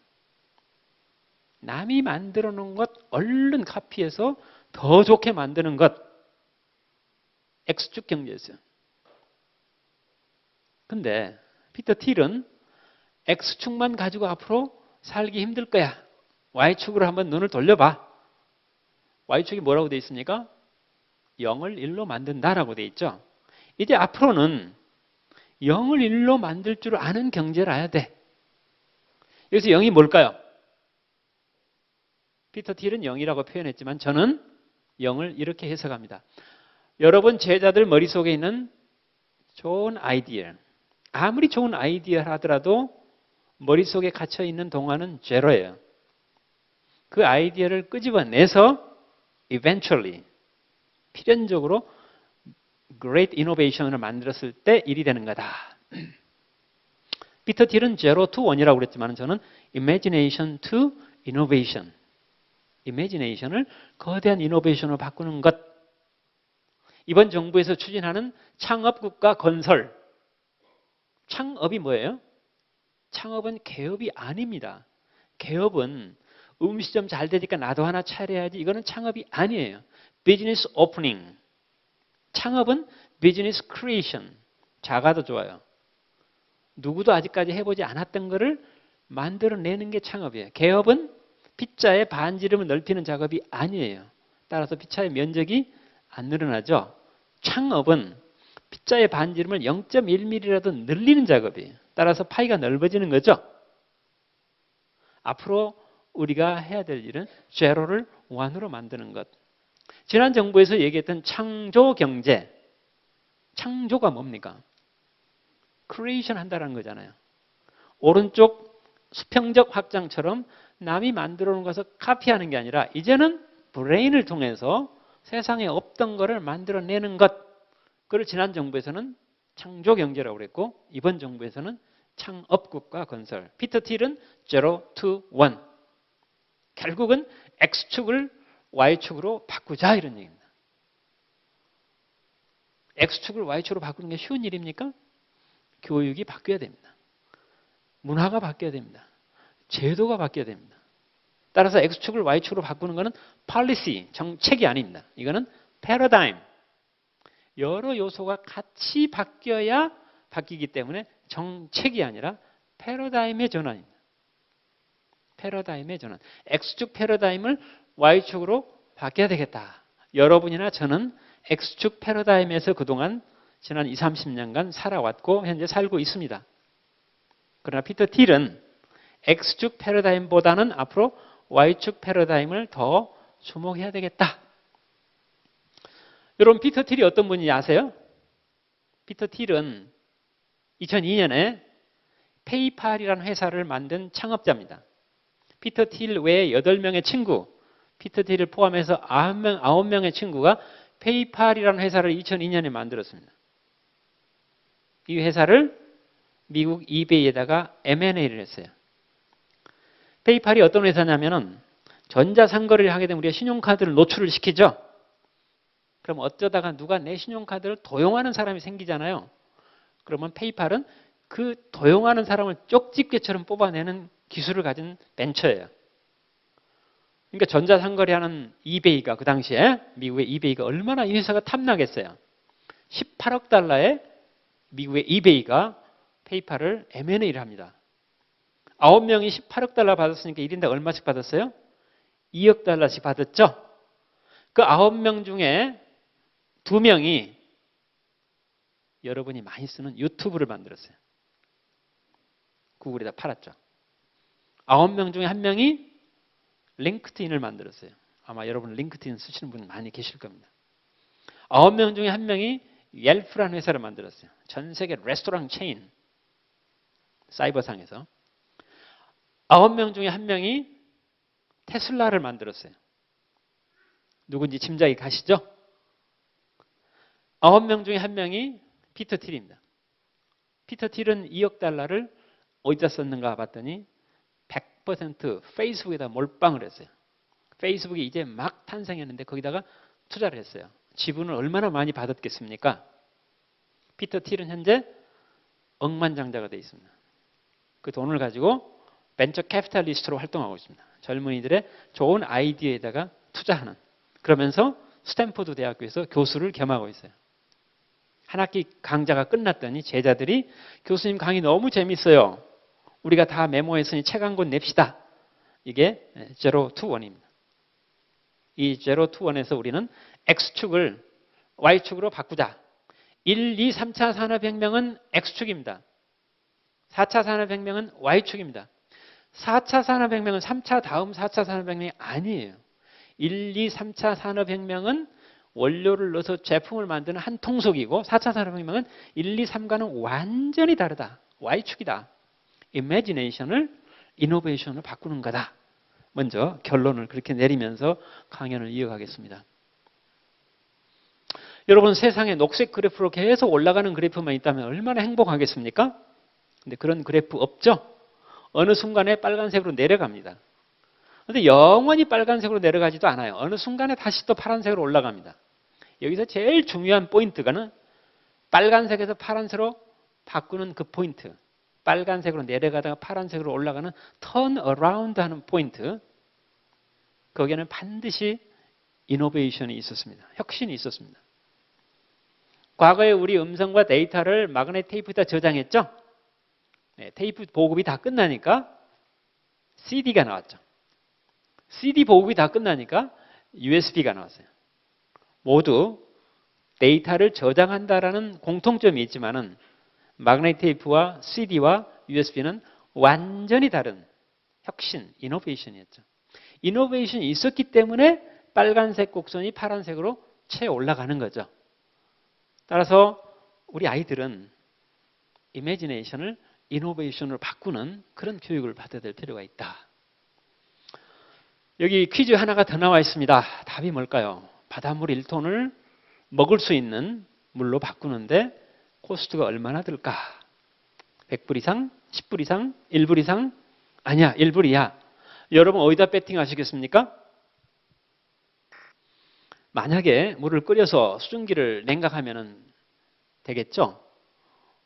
남이 만들어 놓은 것 얼른 카피해서 더 좋게 만드는 것 X축 경제였어요. 근데 피터 틸은 X축만 가지고 앞으로 살기 힘들 거야. Y축으로 한번 눈을 돌려봐. Y축이 뭐라고 되어 있습니까? 0을 1로 만든다라고 되어 있죠. 이제 앞으로는 0을 1로 만들 줄 아는 경제를 알아야 돼. 여기서 0이 뭘까요? 피터 틸은 0이라고 표현했지만 저는 0을 이렇게 해석합니다. 여러분 제자들 머릿속에 있는 좋은 아이디어, 아무리 좋은 아이디어를 하더라도 머릿속에 갇혀있는 동안은 제로예요. 그 아이디어를 끄집어내서 eventually, 필연적으로 great innovation을 만들었을 때 일이 되는 거다. 피터 틸은 zero to one이라고 그랬지만 저는 imagination to innovation, imagination을 거대한 이노베이션으로 바꾸는 것. 이번 정부에서 추진하는 창업국가 건설. 창업이 뭐예요? 창업은 개업이 아닙니다. 개업은 음식점 잘 되니까 나도 하나 차려야지. 이거는 창업이 아니에요. 비즈니스 오프닝. 창업은 비즈니스 크리에이션. 작아도 좋아요. 누구도 아직까지 해보지 않았던 거를 만들어내는 게 창업이에요. 개업은 피자의 반지름을 넓히는 작업이 아니에요. 따라서 피자의 면적이 안 늘어나죠. 창업은 피자의 반지름을 0.1mm라도 늘리는 작업이에요. 따라서 파이가 넓어지는 거죠. 앞으로 우리가 해야 될 일은 제로를 원으로 만드는 것. 지난 정부에서 얘기했던 창조 경제. 창조가 뭡니까? 크리에이션 한다는 거잖아요. 오른쪽 수평적 확장처럼 남이 만들어 놓은 것을 카피하는 게 아니라 이제는 브레인을 통해서 세상에 없던 것을 만들어내는 것. 그걸 지난 정부에서는 창조 경제라고 그랬고 이번 정부에서는 창업국가 건설. 피터 틸은 zero to one. 결국은 X축을 Y축으로 바꾸자 이런 얘기입니다. X축을 Y축으로 바꾸는 게 쉬운 일입니까? 교육이 바뀌어야 됩니다. 문화가 바뀌어야 됩니다. 제도가 바뀌어야 됩니다. 따라서 X축을 Y축으로 바꾸는 것은 policy, 정책이 아닙니다. 이거는 paradigm. 여러 요소가 같이 바뀌어야 바뀌기 때문에 정책이 아니라 패러다임의 전환입니다. 패러다임의 전환. X축 패러다임을 Y축으로 바뀌어야 되겠다. 여러분이나 저는 X축 패러다임에서 그동안 지난 20, 30년간 살아왔고 현재 살고 있습니다. 그러나 피터 틸은 X축 패러다임보다는 앞으로 Y축 패러다임을 더 주목해야 되겠다. 여러분 피터 틸이 어떤 분인지 아세요? 피터 틸은 2002년에 페이팔이라는 회사를 만든 창업자입니다. 피터 틸 외에 8명의 친구, 피터 틸을 포함해서 9명의 친구가 페이팔이라는 회사를 2002년에 만들었습니다. 이 회사를 미국 이베이에다가 M&A를 했어요. 페이팔이 어떤 회사냐면은 전자상거래를 하게 되면 우리가 신용카드를 노출을 시키죠. 그럼 어쩌다가 누가 내 신용카드를 도용하는 사람이 생기잖아요. 그러면 페이팔은 그 도용하는 사람을 쪽집게처럼 뽑아내는 기술을 가진 벤처예요. 그러니까 전자상거래하는 이베이가 그 당시에 미국의 이베이가 얼마나 이 회사가 탐나겠어요. 18억 달러에 미국의 이베이가 페이팔을 M&A를 합니다. 9명이 18억 달러 받았으니까 1인당 얼마씩 받았어요? 2억 달러씩 받았죠? 그 9명 중에 2명이 여러분이 많이 쓰는 유튜브를 만들었어요. 구글에다 팔았죠. 9명 중에 1명이 링크드인을 만들었어요. 아마 여러분 링크드인 쓰시는 분 많이 계실 겁니다. 9명 중에 1명이 옐프라는 회사를 만들었어요. 전 세계 레스토랑 체인, 사이버상에서. 9명 중에 1명이 테슬라를 만들었어요. 누군지 짐작이 가시죠? 9명 중에 1명이 피터 틸입니다. 피터 틸은 2억 달러를 어디다 썼는가 봤더니 100% 페이스북에다 몰빵을 했어요. 페이스북이 이제 막 탄생했는데 거기다가 투자를 했어요. 지분을 얼마나 많이 받았겠습니까? 피터 틸은 현재 억만장자가 되어 있습니다. 그 돈을 가지고 벤처 캐피탈리스트로 활동하고 있습니다. 젊은이들의 좋은 아이디어에다가 투자하는. 그러면서 스탠포드 대학교에서 교수를 겸하고 있어요. 한 학기 강좌가 끝났더니 제자들이 교수님 강의 너무 재밌어요. 우리가 다 메모했으니 책 한 권 냅시다. 이게 제로 투 원입니다. 이 제로 투 원에서 우리는 X축을 Y축으로 바꾸자. 1, 2, 3차 산업혁명은 X축입니다. 4차 산업혁명은 Y축입니다. 4차 산업혁명은 3차 다음 4차 산업혁명이 아니에요. 1, 2, 3차 산업혁명은 원료를 넣어서 제품을 만드는 한 통속이고 4차 산업혁명은 1, 2, 3과는 완전히 다르다. Y축이다. imagination을 innovation으로 바꾸는 거다. 먼저 결론을 그렇게 내리면서 강연을 이어가겠습니다. 여러분 세상에 녹색 그래프로 계속 올라가는 그래프만 있다면 얼마나 행복하겠습니까? 근데 그런 그래프 없죠? 어느 순간에 빨간색으로 내려갑니다. 그런데 영원히 빨간색으로 내려가지도 않아요. 어느 순간에 다시 또 파란색으로 올라갑니다. 여기서 제일 중요한 포인트가는 빨간색에서 파란색으로 바꾸는 그 포인트. 빨간색으로 내려가다가 파란색으로 올라가는 턴 어라운드 하는 포인트. 거기에는 반드시 이노베이션이 있었습니다. 혁신이 있었습니다. 과거에 우리 음성과 데이터를 마그네틱 테이프에다 저장했죠? 네, 테이프 보급이 다 끝나니까 CD가 나왔죠. CD 보급이 다 끝나니까 USB가 나왔어요. 모두 데이터를 저장한다라는 공통점이 있지만은 마그네틱 테이프와 CD와 USB는 완전히 다른 혁신, 이노베이션이었죠. 이노베이션이 있었기 때문에 빨간색 곡선이 파란색으로 채 올라가는 거죠. 따라서 우리 아이들은 이미지네이션을 이노베이션으로 바꾸는 그런 교육을 받아야 될 필요가 있다. 여기 퀴즈 하나가 더 나와 있습니다. 답이 뭘까요? 바닷물 1톤을 먹을 수 있는 물로 바꾸는데 코스트가 얼마나 들까? 100불 이상? 10불 이상? 1불 이상? 아니야, 1불 이하. 여러분 어디다 배팅 하시겠습니까? 만약에 물을 끓여서 수증기를 냉각하면 되겠죠?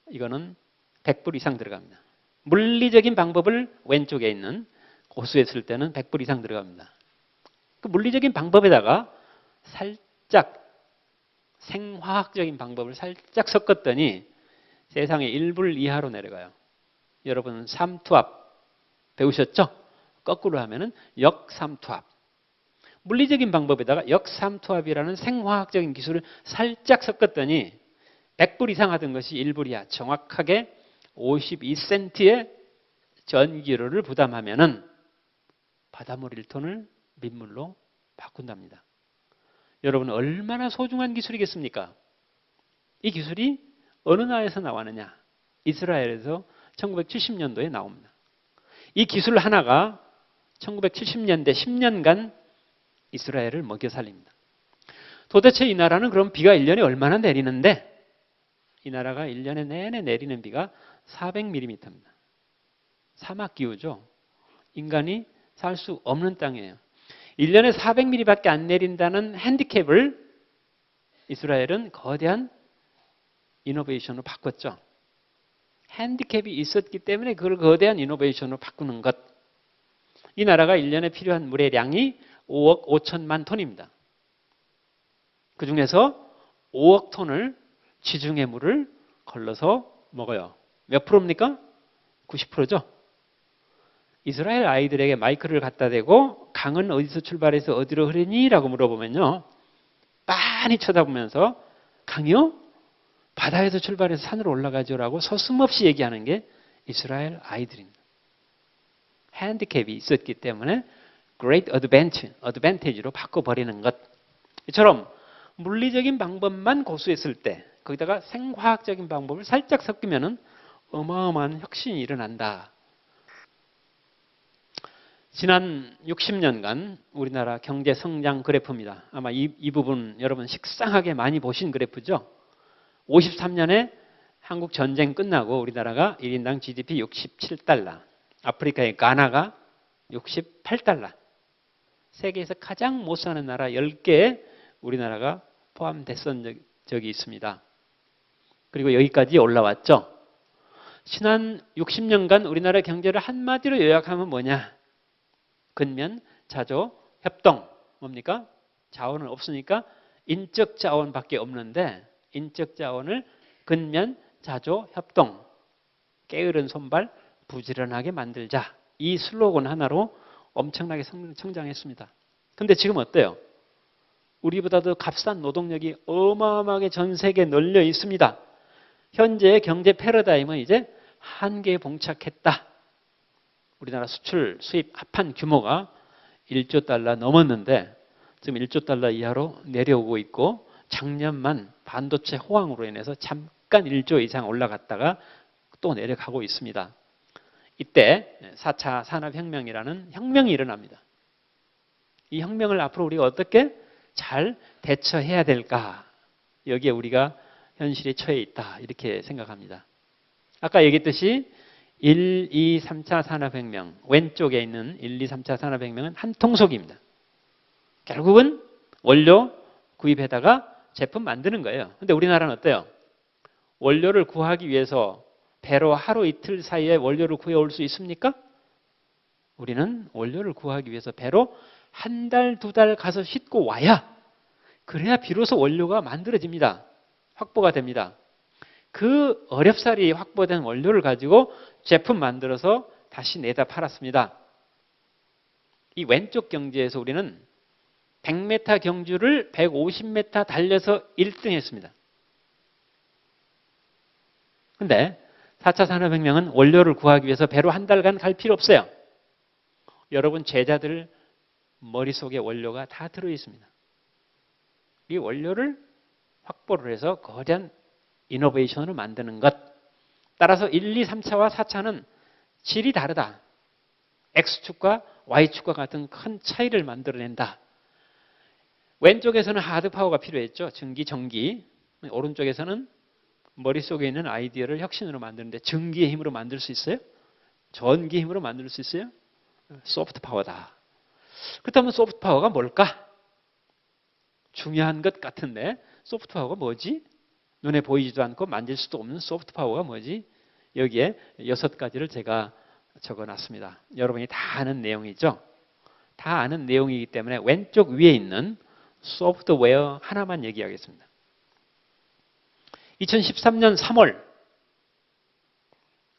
이거는 100불 이상 들어갑니다. 물리적인 방법을 왼쪽에 있는 고수했을 때는 100불 이상 들어갑니다. 그 물리적인 방법에다가 살짝 생화학적인 방법을 살짝 섞었더니 세상에 1불 이하로 내려가요. 여러분 삼투압 배우셨죠? 거꾸로 하면은 역삼투압. 물리적인 방법에다가 역삼투압이라는 생화학적인 기술을 살짝 섞었더니 100불 이상 하던 것이 1불 이하 정확하게 52센트의 전기료를 부담하면은 바닷물 1톤을 민물로 바꾼답니다. 여러분 얼마나 소중한 기술이겠습니까? 이 기술이 어느 나라에서 나왔느냐? 이스라엘에서 1970년도에 나옵니다. 이 기술 하나가 1970년대 10년간 이스라엘을 먹여 살립니다. 도대체 이 나라는 그럼 비가 1년에 얼마나 내리는데 이 나라가 1년에 내내 내리는 비가 400mm입니다. 사막기후죠. 인간이 살 수 없는 땅이에요. 1년에 400mm밖에 안 내린다는 핸디캡을 이스라엘은 거대한 이노베이션으로 바꿨죠. 핸디캡이 있었기 때문에 그걸 거대한 이노베이션으로 바꾸는 것. 이 나라가 1년에 필요한 물의 양이 5억 5천만 톤입니다. 그중에서 5억 톤을 지중해 물을 걸러서 먹어요. 몇 프로입니까? 90%죠. 이스라엘 아이들에게 마이크를 갖다 대고 강은 어디서 출발해서 어디로 흐르니? 라고 물어보면요. 빤히 쳐다보면서 강이요? 바다에서 출발해서 산으로 올라가죠 라고 서슴없이 얘기하는 게 이스라엘 아이들입니다. 핸디캡이 있었기 때문에 great advantage로 바꿔버리는 것. 이처럼 물리적인 방법만 고수했을 때 거기다가 생화학적인 방법을 살짝 섞으면 어마어마한 혁신이 일어난다. 지난 60년간 우리나라 경제 성장 그래프입니다. 아마 이 부분 여러분 식상하게 많이 보신 그래프죠. 53년에 한국 전쟁 끝나고 우리나라가 1인당 GDP 67달러, 아프리카의 가나가 68달러, 세계에서 가장 못 사는 나라 10개에 우리나라가 포함됐던 적이 있습니다. 그리고 여기까지 올라왔죠. 지난 60년간 우리나라 경제를 한마디로 요약하면 뭐냐? 근면, 자조, 협동. 뭡니까? 자원은 없으니까 인적 자원밖에 없는데 인적 자원을 근면, 자조, 협동. 게으른 손발, 부지런하게 만들자. 이 슬로건 하나로 엄청나게 성장했습니다. 근데 지금 어때요? 우리보다도 값싼 노동력이 어마어마하게 전 세계에 널려 있습니다. 현재의 경제 패러다임은 이제 한계에 봉착했다. 우리나라 수출, 수입 합한 규모가 1조 달러 넘었는데 지금 1조 달러 이하로 내려오고 있고 작년만 반도체 호황으로 인해서 잠깐 1조 이상 올라갔다가 또 내려가고 있습니다. 이때 4차 산업혁명이라는 혁명이 일어납니다. 이 혁명을 앞으로 우리가 어떻게 잘 대처해야 될까? 여기에 우리가 현실에 처해 있다. 이렇게 생각합니다. 아까 얘기했듯이 1, 2, 3차 산업혁명, 왼쪽에 있는 1, 2, 3차 산업혁명은 한 통속입니다. 결국은 원료 구입해다가 제품 만드는 거예요. 근데 우리나라는 어때요? 원료를 구하기 위해서 배로 하루 이틀 사이에 원료를 구해올 수 있습니까? 우리는 원료를 구하기 위해서 배로 한 달, 두 달 가서 싣고 와야 그래야 비로소 원료가 만들어집니다. 확보가 됩니다. 그 어렵사리 확보된 원료를 가지고 제품 만들어서 다시 내다 팔았습니다. 이 왼쪽 경제에서 우리는 100m 경주를 150m 달려서 1등 했습니다. 근데 4차 산업혁명은 원료를 구하기 위해서 배로 한 달간 갈 필요 없어요. 여러분 제자들 머릿속에 원료가 다 들어있습니다. 이 원료를 확보를 해서 거대한 이노베이션으로 만드는 것. 따라서 1, 2, 3차와 4차는 질이 다르다. X축과 Y축과 같은 큰 차이를 만들어낸다. 왼쪽에서는 하드 파워가 필요했죠. 전기, 전기. 오른쪽에서는 머릿속에 있는 아이디어를 혁신으로 만드는데 전기의 힘으로 만들 수 있어요? 전기의 힘으로 만들 수 있어요? 소프트 파워다. 그렇다면 소프트 파워가 뭘까? 중요한 것 같은데 소프트 파워가 뭐지? 눈에 보이지도 않고 만질 수도 없는 소프트 파워가 뭐지? 여기에 6가지를 제가 적어놨습니다. 여러분이 다 아는 내용이죠? 다 아는 내용이기 때문에 왼쪽 위에 있는 소프트웨어 하나만 얘기하겠습니다. 2013년 3월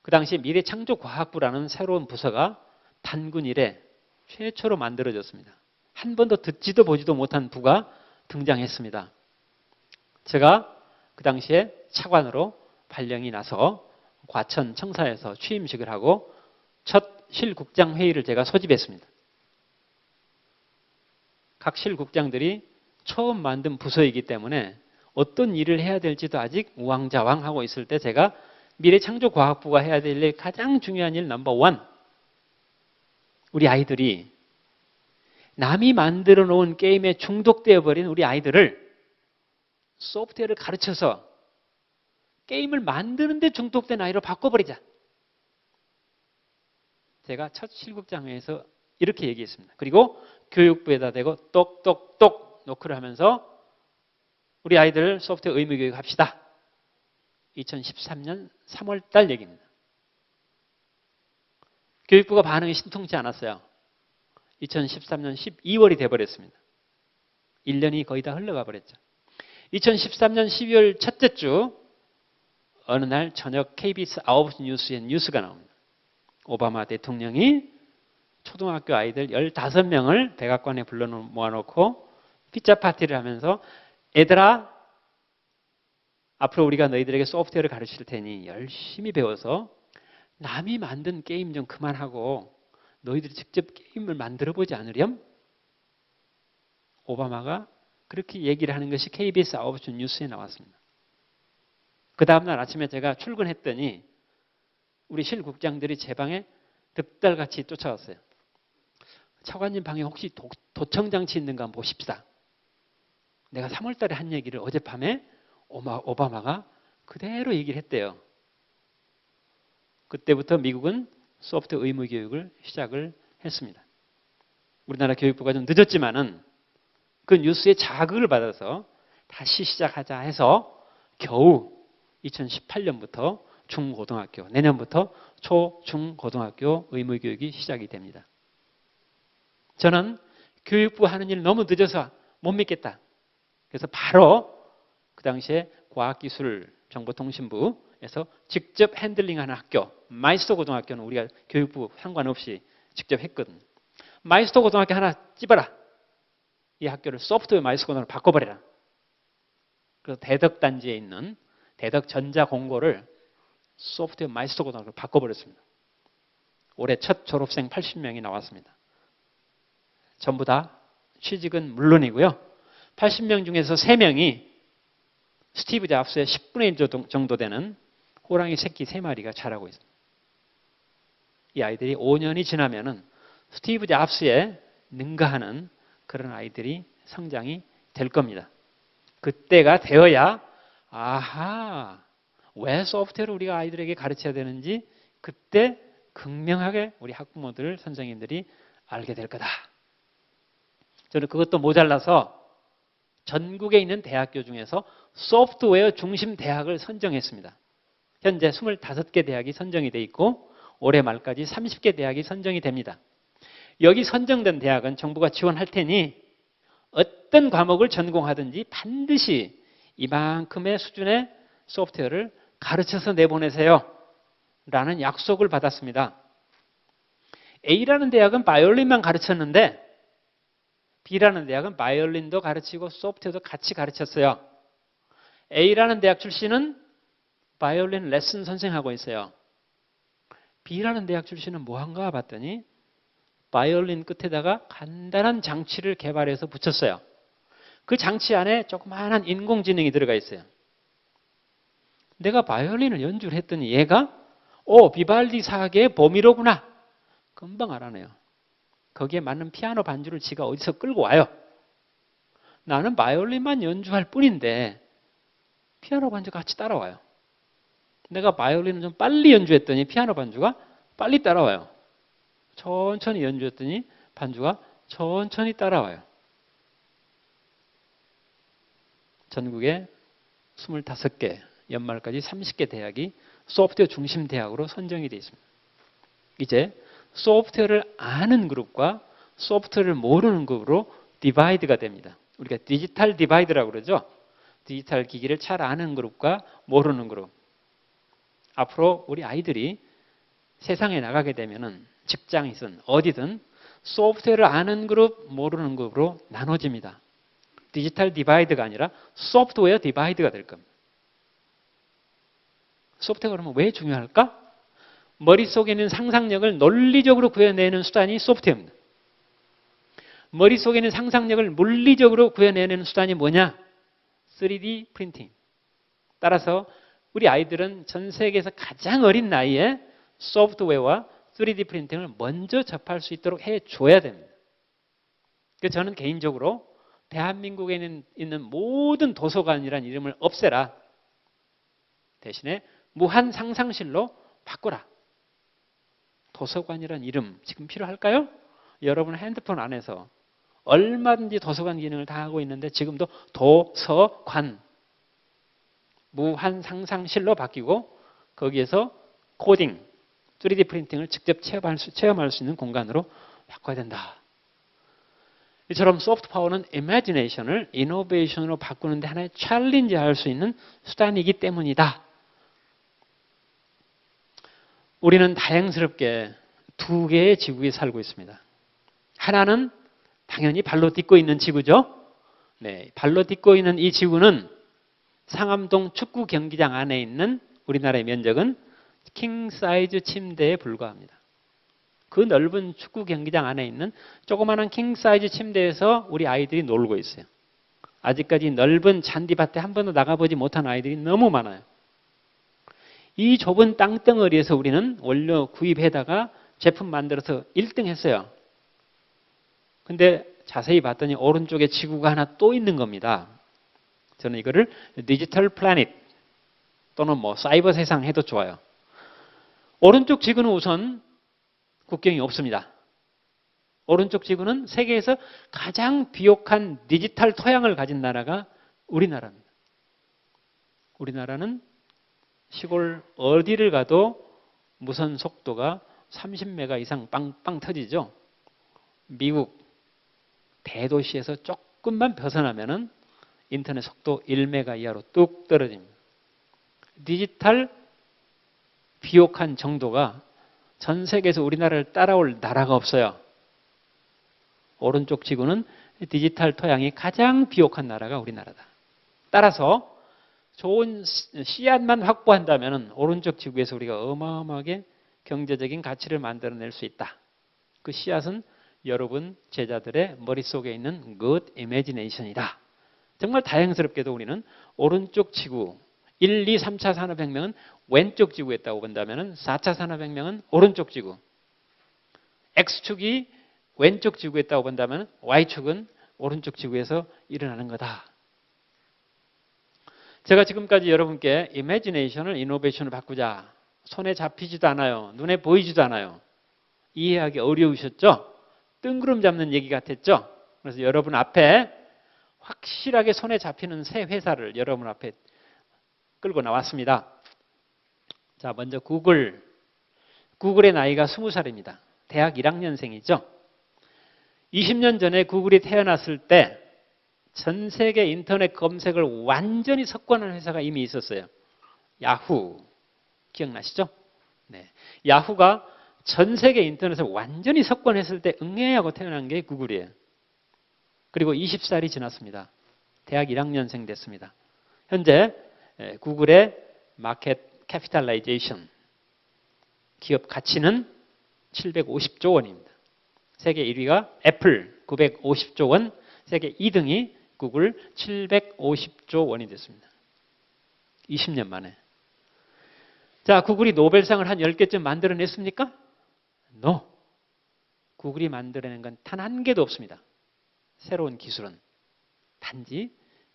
그 당시 미래창조과학부라는 새로운 부서가 단군 이래 최초로 만들어졌습니다. 한 번도 듣지도 보지도 못한 부가 등장했습니다. 제가 그 당시에 차관으로 발령이 나서 과천 청사에서 취임식을 하고 첫 실국장 회의를 제가 소집했습니다. 각 실국장들이 처음 만든 부서이기 때문에 어떤 일을 해야 될지도 아직 우왕좌왕하고 있을 때 제가 미래창조과학부가 해야 될 일 가장 중요한 일 넘버 1. 우리 아이들이 남이 만들어 놓은 게임에 중독되어 버린 우리 아이들을 소프트웨어를 가르쳐서 게임을 만드는데 중독된 아이로 바꿔버리자. 제가 첫 실국장회에서 이렇게 얘기했습니다. 그리고 교육부에다 대고 똑똑똑 노크를 하면서 우리 아이들 소프트웨어 의무교육 합시다. 2013년 3월 달 얘기입니다. 교육부가 반응이 신통치 않았어요. 2013년 12월이 돼버렸습니다. 1년이 거의 다 흘러가 버렸죠. 2013년 12월 첫째 주 어느 날 저녁 KBS 9시 뉴스에 뉴스가 나옵니다. 오바마 대통령이 초등학교 아이들 15명을 백악관에 불러 모아놓고 피자 파티를 하면서 얘들아, 앞으로 우리가 너희들에게 소프트웨어를 가르칠 테니 열심히 배워서 남이 만든 게임 좀 그만하고 너희들이 직접 게임을 만들어 보지 않으렴? 오바마가 그렇게 얘기를 하는 것이 KBS 9시 뉴스에 나왔습니다. 그 다음날 아침에 제가 출근했더니 우리 실국장들이 제 방에 득달같이 쫓아왔어요. 차관님 방에 혹시 도청장치 있는가 한번 보십시다. 내가 3월 달에 한 얘기를 어젯밤에 오바마가 그대로 얘기를 했대요. 그때부터 미국은 소프트웨어 의무 교육을 시작을 했습니다. 우리나라 교육부가 좀 늦었지만은 그 뉴스에 자극을 받아서 다시 시작하자 해서 겨우 2018년부터 중고등학교, 내년부터 초, 중고등학교 의무 교육이 시작이 됩니다. 저는 교육부 하는 일 너무 늦어서 못 믿겠다. 그래서 바로 그 당시에 과학기술정보통신부에서 직접 핸들링하는 학교, 마이스터 고등학교는 우리가 교육부 상관없이 직접 했거든. 마이스터 고등학교 하나 찝어라. 이 학교를 소프트웨어 마이스터 고등학교로 바꿔버려라. 그래서 대덕단지에 있는 대덕전자공고를 소프트웨어 마이스터 고등학교로 바꿔버렸습니다. 올해 첫 졸업생 80명이 나왔습니다. 전부 다 취직은 물론이고요. 80명 중에서 3명이 스티브 잡스의 10분의 1 정도 되는 호랑이 새끼 3마리가 자라고 있습니다. 이 아이들이 5년이 지나면은 스티브 잡스에 능가하는 그런 아이들이 성장이 될 겁니다. 그때가 되어야 아하, 왜 소프트웨어를 우리가 아이들에게 가르쳐야 되는지 그때 극명하게 우리 학부모들, 선생님들이 알게 될 거다. 저는 그것도 모자라서 전국에 있는 대학교 중에서 소프트웨어 중심 대학을 선정했습니다. 현재 25개 대학이 선정이 돼 있고 올해 말까지 30개 대학이 선정이 됩니다. 여기 선정된 대학은 정부가 지원할 테니 어떤 과목을 전공하든지 반드시 이만큼의 수준의 소프트웨어를 가르쳐서 내보내세요. 라는 약속을 받았습니다. A라는 대학은 바이올린만 가르쳤는데 B라는 대학은 바이올린도 가르치고 소프트웨어도 같이 가르쳤어요. A라는 대학 출신은 바이올린 레슨 선생하고 있어요. B라는 대학 출신은 뭐한가 봤더니 바이올린 끝에다가 간단한 장치를 개발해서 붙였어요. 그 장치 안에 조그마한 인공지능이 들어가 있어요. 내가 바이올린을 연주를 했더니 얘가 비발디 사계의 보미로구나. 금방 알아내요. 거기에 맞는 피아노 반주를 지가 어디서 끌고 와요. 나는 바이올린만 연주할 뿐인데 피아노 반주가 같이 따라와요. 내가 바이올린을 좀 빨리 연주했더니 피아노 반주가 빨리 따라와요. 천천히 연주했더니 반주가 천천히 따라와요. 전국에 25개, 연말까지 30개 대학이 소프트웨어 중심 대학으로 선정이 되어 있습니다. 이제 소프트웨어를 아는 그룹과 소프트웨어를 모르는 그룹으로 디바이드가 됩니다. 우리가 디지털 디바이드라고 그러죠. 디지털 기기를 잘 아는 그룹과 모르는 그룹. 앞으로 우리 아이들이 세상에 나가게 되면은 직장이든 어디든 소프트웨어를 아는 그룹, 모르는 그룹으로 나눠집니다. 디지털 디바이드가 아니라 소프트웨어 디바이드가 될 겁니다. 소프트웨어가 그러면 왜 중요할까? 머릿속에 있는 상상력을 논리적으로 구현내는 수단이 소프트웨어입니다. 머릿속에 있는 상상력을 물리적으로 구현내는 수단이 뭐냐? 3D 프린팅. 따라서 우리 아이들은 전 세계에서 가장 어린 나이에 소프트웨어와 3D 프린팅을 먼저 접할 수 있도록 해줘야 됩니다. 그래서 저는 개인적으로 대한민국에 있는 모든 도서관이라는 이름을 없애라. 대신에 무한 상상실로 바꾸라. 도서관이라는 이름 지금 필요할까요? 여러분 핸드폰 안에서 얼마든지 도서관 기능을 다 하고 있는데 지금도 도서관 무한 상상실로 바뀌고 거기에서 코딩, 3D 프린팅을 직접 체험할 수 있는 공간으로 바꿔야 된다. 이처럼 소프트 파워는 이미지네이션을 이노베이션으로 바꾸는데 하나의 챌린지할 수 있는 수단이기 때문이다. 우리는 다행스럽게 두 개의 지구에 살고 있습니다. 하나는 당연히 발로 딛고 있는 지구죠. 네, 발로 딛고 있는 이 지구는 상암동 축구 경기장 안에 있는 우리나라의 면적은 킹 사이즈 침대에 불과합니다. 그 넓은 축구 경기장 안에 있는 조그마한 킹 사이즈 침대에서 우리 아이들이 놀고 있어요. 아직까지 넓은 잔디밭에 한 번도 나가보지 못한 아이들이 너무 많아요. 이 좁은 땅덩어리에서 우리는 원료 구입해다가 제품 만들어서 1등 했어요. 근데 자세히 봤더니 오른쪽에 지구가 하나 또 있는 겁니다. 저는 이거를 디지털 플래닛 또는 뭐 사이버 세상 해도 좋아요. 오른쪽 지구는 우선 국경이 없습니다. 오른쪽 지구는 세계에서 가장 비옥한 디지털 토양을 가진 나라가 우리나라입니다. 우리나라는 시골 어디를 가도 무선 속도가 30메가 이상 빵빵 터지죠. 미국 대도시에서 조금만 벗어나면은 인터넷 속도 1메가 이하로 뚝 떨어집니다. 디지털 비옥한 정도가 전 세계에서 우리나라를 따라올 나라가 없어요. 오른쪽 지구는 디지털 토양이 가장 비옥한 나라가 우리나라다. 따라서 좋은 씨앗만 확보한다면 오른쪽 지구에서 우리가 어마어마하게 경제적인 가치를 만들어낼 수 있다. 그 씨앗은 여러분 제자들의 머릿속에 있는 good imagination이다. 정말 다행스럽게도 우리는 오른쪽 지구 1, 2, 3차 산업혁명은 왼쪽 지구에 있다고 본다면 4차 산업혁명은 오른쪽 지구, X축이 왼쪽 지구에 있다고 본다면 Y축은 오른쪽 지구에서 일어나는 거다. 제가 지금까지 여러분께 imagination을 innovation으로 바꾸자. 손에 잡히지도 않아요. 눈에 보이지도 않아요. 이해하기 어려우셨죠? 뜬구름 잡는 얘기 같았죠? 그래서 여러분 앞에 확실하게 손에 잡히는 새 회사를 여러분 앞에 끌고 나왔습니다. 자, 먼저 구글. 구글의 나이가 20살입니다. 대학 1학년생이죠. 20년 전에 구글이 태어났을 때 전 세계 인터넷 검색을 완전히 석권한 회사가 이미 있었어요. 야후. 기억나시죠? 네. 야후가 전 세계 인터넷을 완전히 석권했을 때 응애하고 태어난 게 구글이에요. 그리고 20살이 지났습니다. 대학 1학년생 됐습니다. 현재 구글의 마켓 캐피탈라이제이션 기업 가치는 750조 원입니다. 세계 1위가 애플 950조 원, 세계 2등이 구글 750조 원이 됐습니다. 20년 만에. 자, 구글이 노벨상을 한 10개쯤 만들어냈습니까? No. 구글이 만들어낸 건 단 한 개도 없습니다. 새로운 기술은. 단지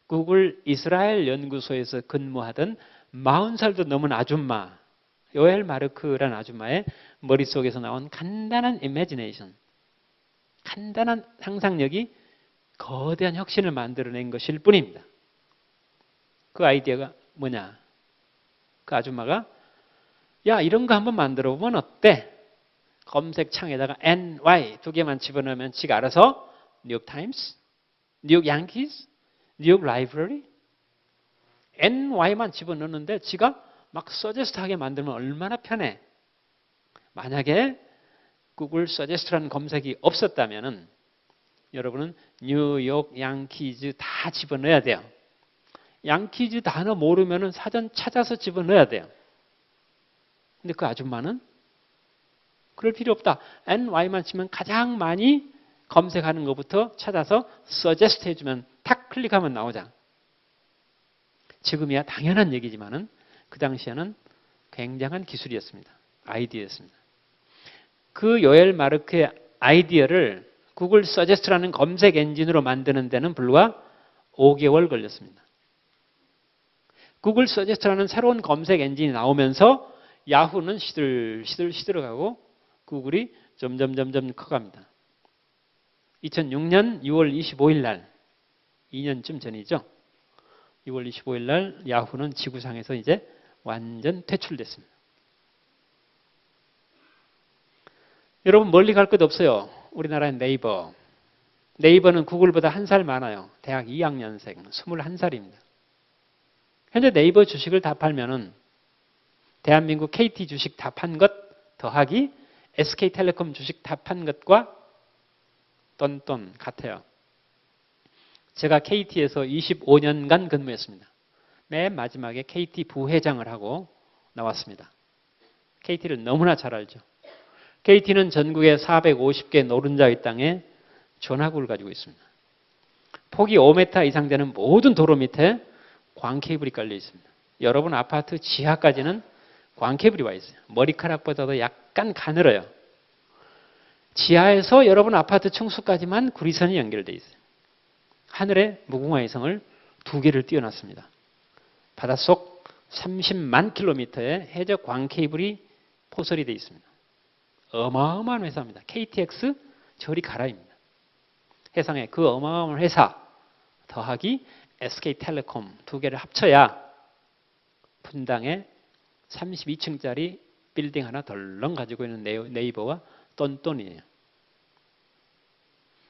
구글 이스라엘 연구소에서 근무하던 40살도 넘은 아줌마, 요엘 마르크라는 아줌마의 머릿속에서 나온 간단한 이미지네이션, 간단한 상상력이 거대한 혁신을 만들어낸 것일 뿐입니다. 그 아이디어가 뭐냐? 그 아줌마가 야, 이런 거 한번 만들어 보면 어때? 검색창에다가 NY 두 개만 집어넣으면 지가 알아서 뉴욕 타임스, 뉴욕 양키즈, 뉴욕 라이브러리 NY만 집어넣는데 지가 막 서제스트하게 만들면 얼마나 편해. 만약에 구글 서제스트라는 검색이 없었다면 여러분은 뉴욕 양키즈 다 집어넣어야 돼요. 양키즈 단어 모르면 사전 찾아서 집어넣어야 돼요. 근데 그 아줌마는 그럴 필요 없다. NY만 치면 가장 많이 검색하는 것부터 찾아서 suggest 해주면 탁 클릭하면 나오자. 지금이야 당연한 얘기지만은 그 당시에는 굉장한 기술이었습니다. 아이디어였습니다. 그 요엘 마르크의 아이디어를 구글 suggest라는 검색 엔진으로 만드는 데는 불과 5개월 걸렸습니다. 구글 suggest라는 새로운 검색 엔진이 나오면서 야후는 시들시들가고 구글이 점점 커갑니다. 2006년 6월 25일 날, 2년쯤 전이죠. 6월 25일 날 야후는 지구상에서 이제 완전 퇴출됐습니다. 여러분 멀리 갈 것 없어요. 우리나라의 네이버. 네이버는 구글보다 한 살 많아요. 대학 2학년생, 21살입니다. 현재 네이버 주식을 다 팔면은 대한민국 KT 주식 다 판 것 더하기 SK텔레콤 주식 다 판 것과 똔똔 같아요. 제가 KT에서 25년간 근무했습니다. 맨 마지막에 KT 부회장을 하고 나왔습니다. KT를 너무나 잘 알죠. KT는 전국에 450개 노른자의 땅에 전화구를 가지고 있습니다. 폭이 5m 이상 되는 모든 도로 밑에 광케이블이 깔려 있습니다. 여러분 아파트 지하까지는 광케이블이 와 있어요. 머리카락보다도 약간 가늘어요. 지하에서 여러분 아파트 층수까지만 구리선이 연결되어 있어요. 하늘에 무궁화 해성을 2개를 띄워놨습니다. 바닷속 30만 킬로미터의 해적 광케이블이 포설이 되어 있습니다. 어마어마한 회사입니다. KTX 저리 가라입니다. 해상에 그 어마어마한 회사 더하기 SK텔레콤 2개를 합쳐야 분당에 32층짜리 빌딩 하나 덜렁 가지고 있는 네이버와 똔똔이에요.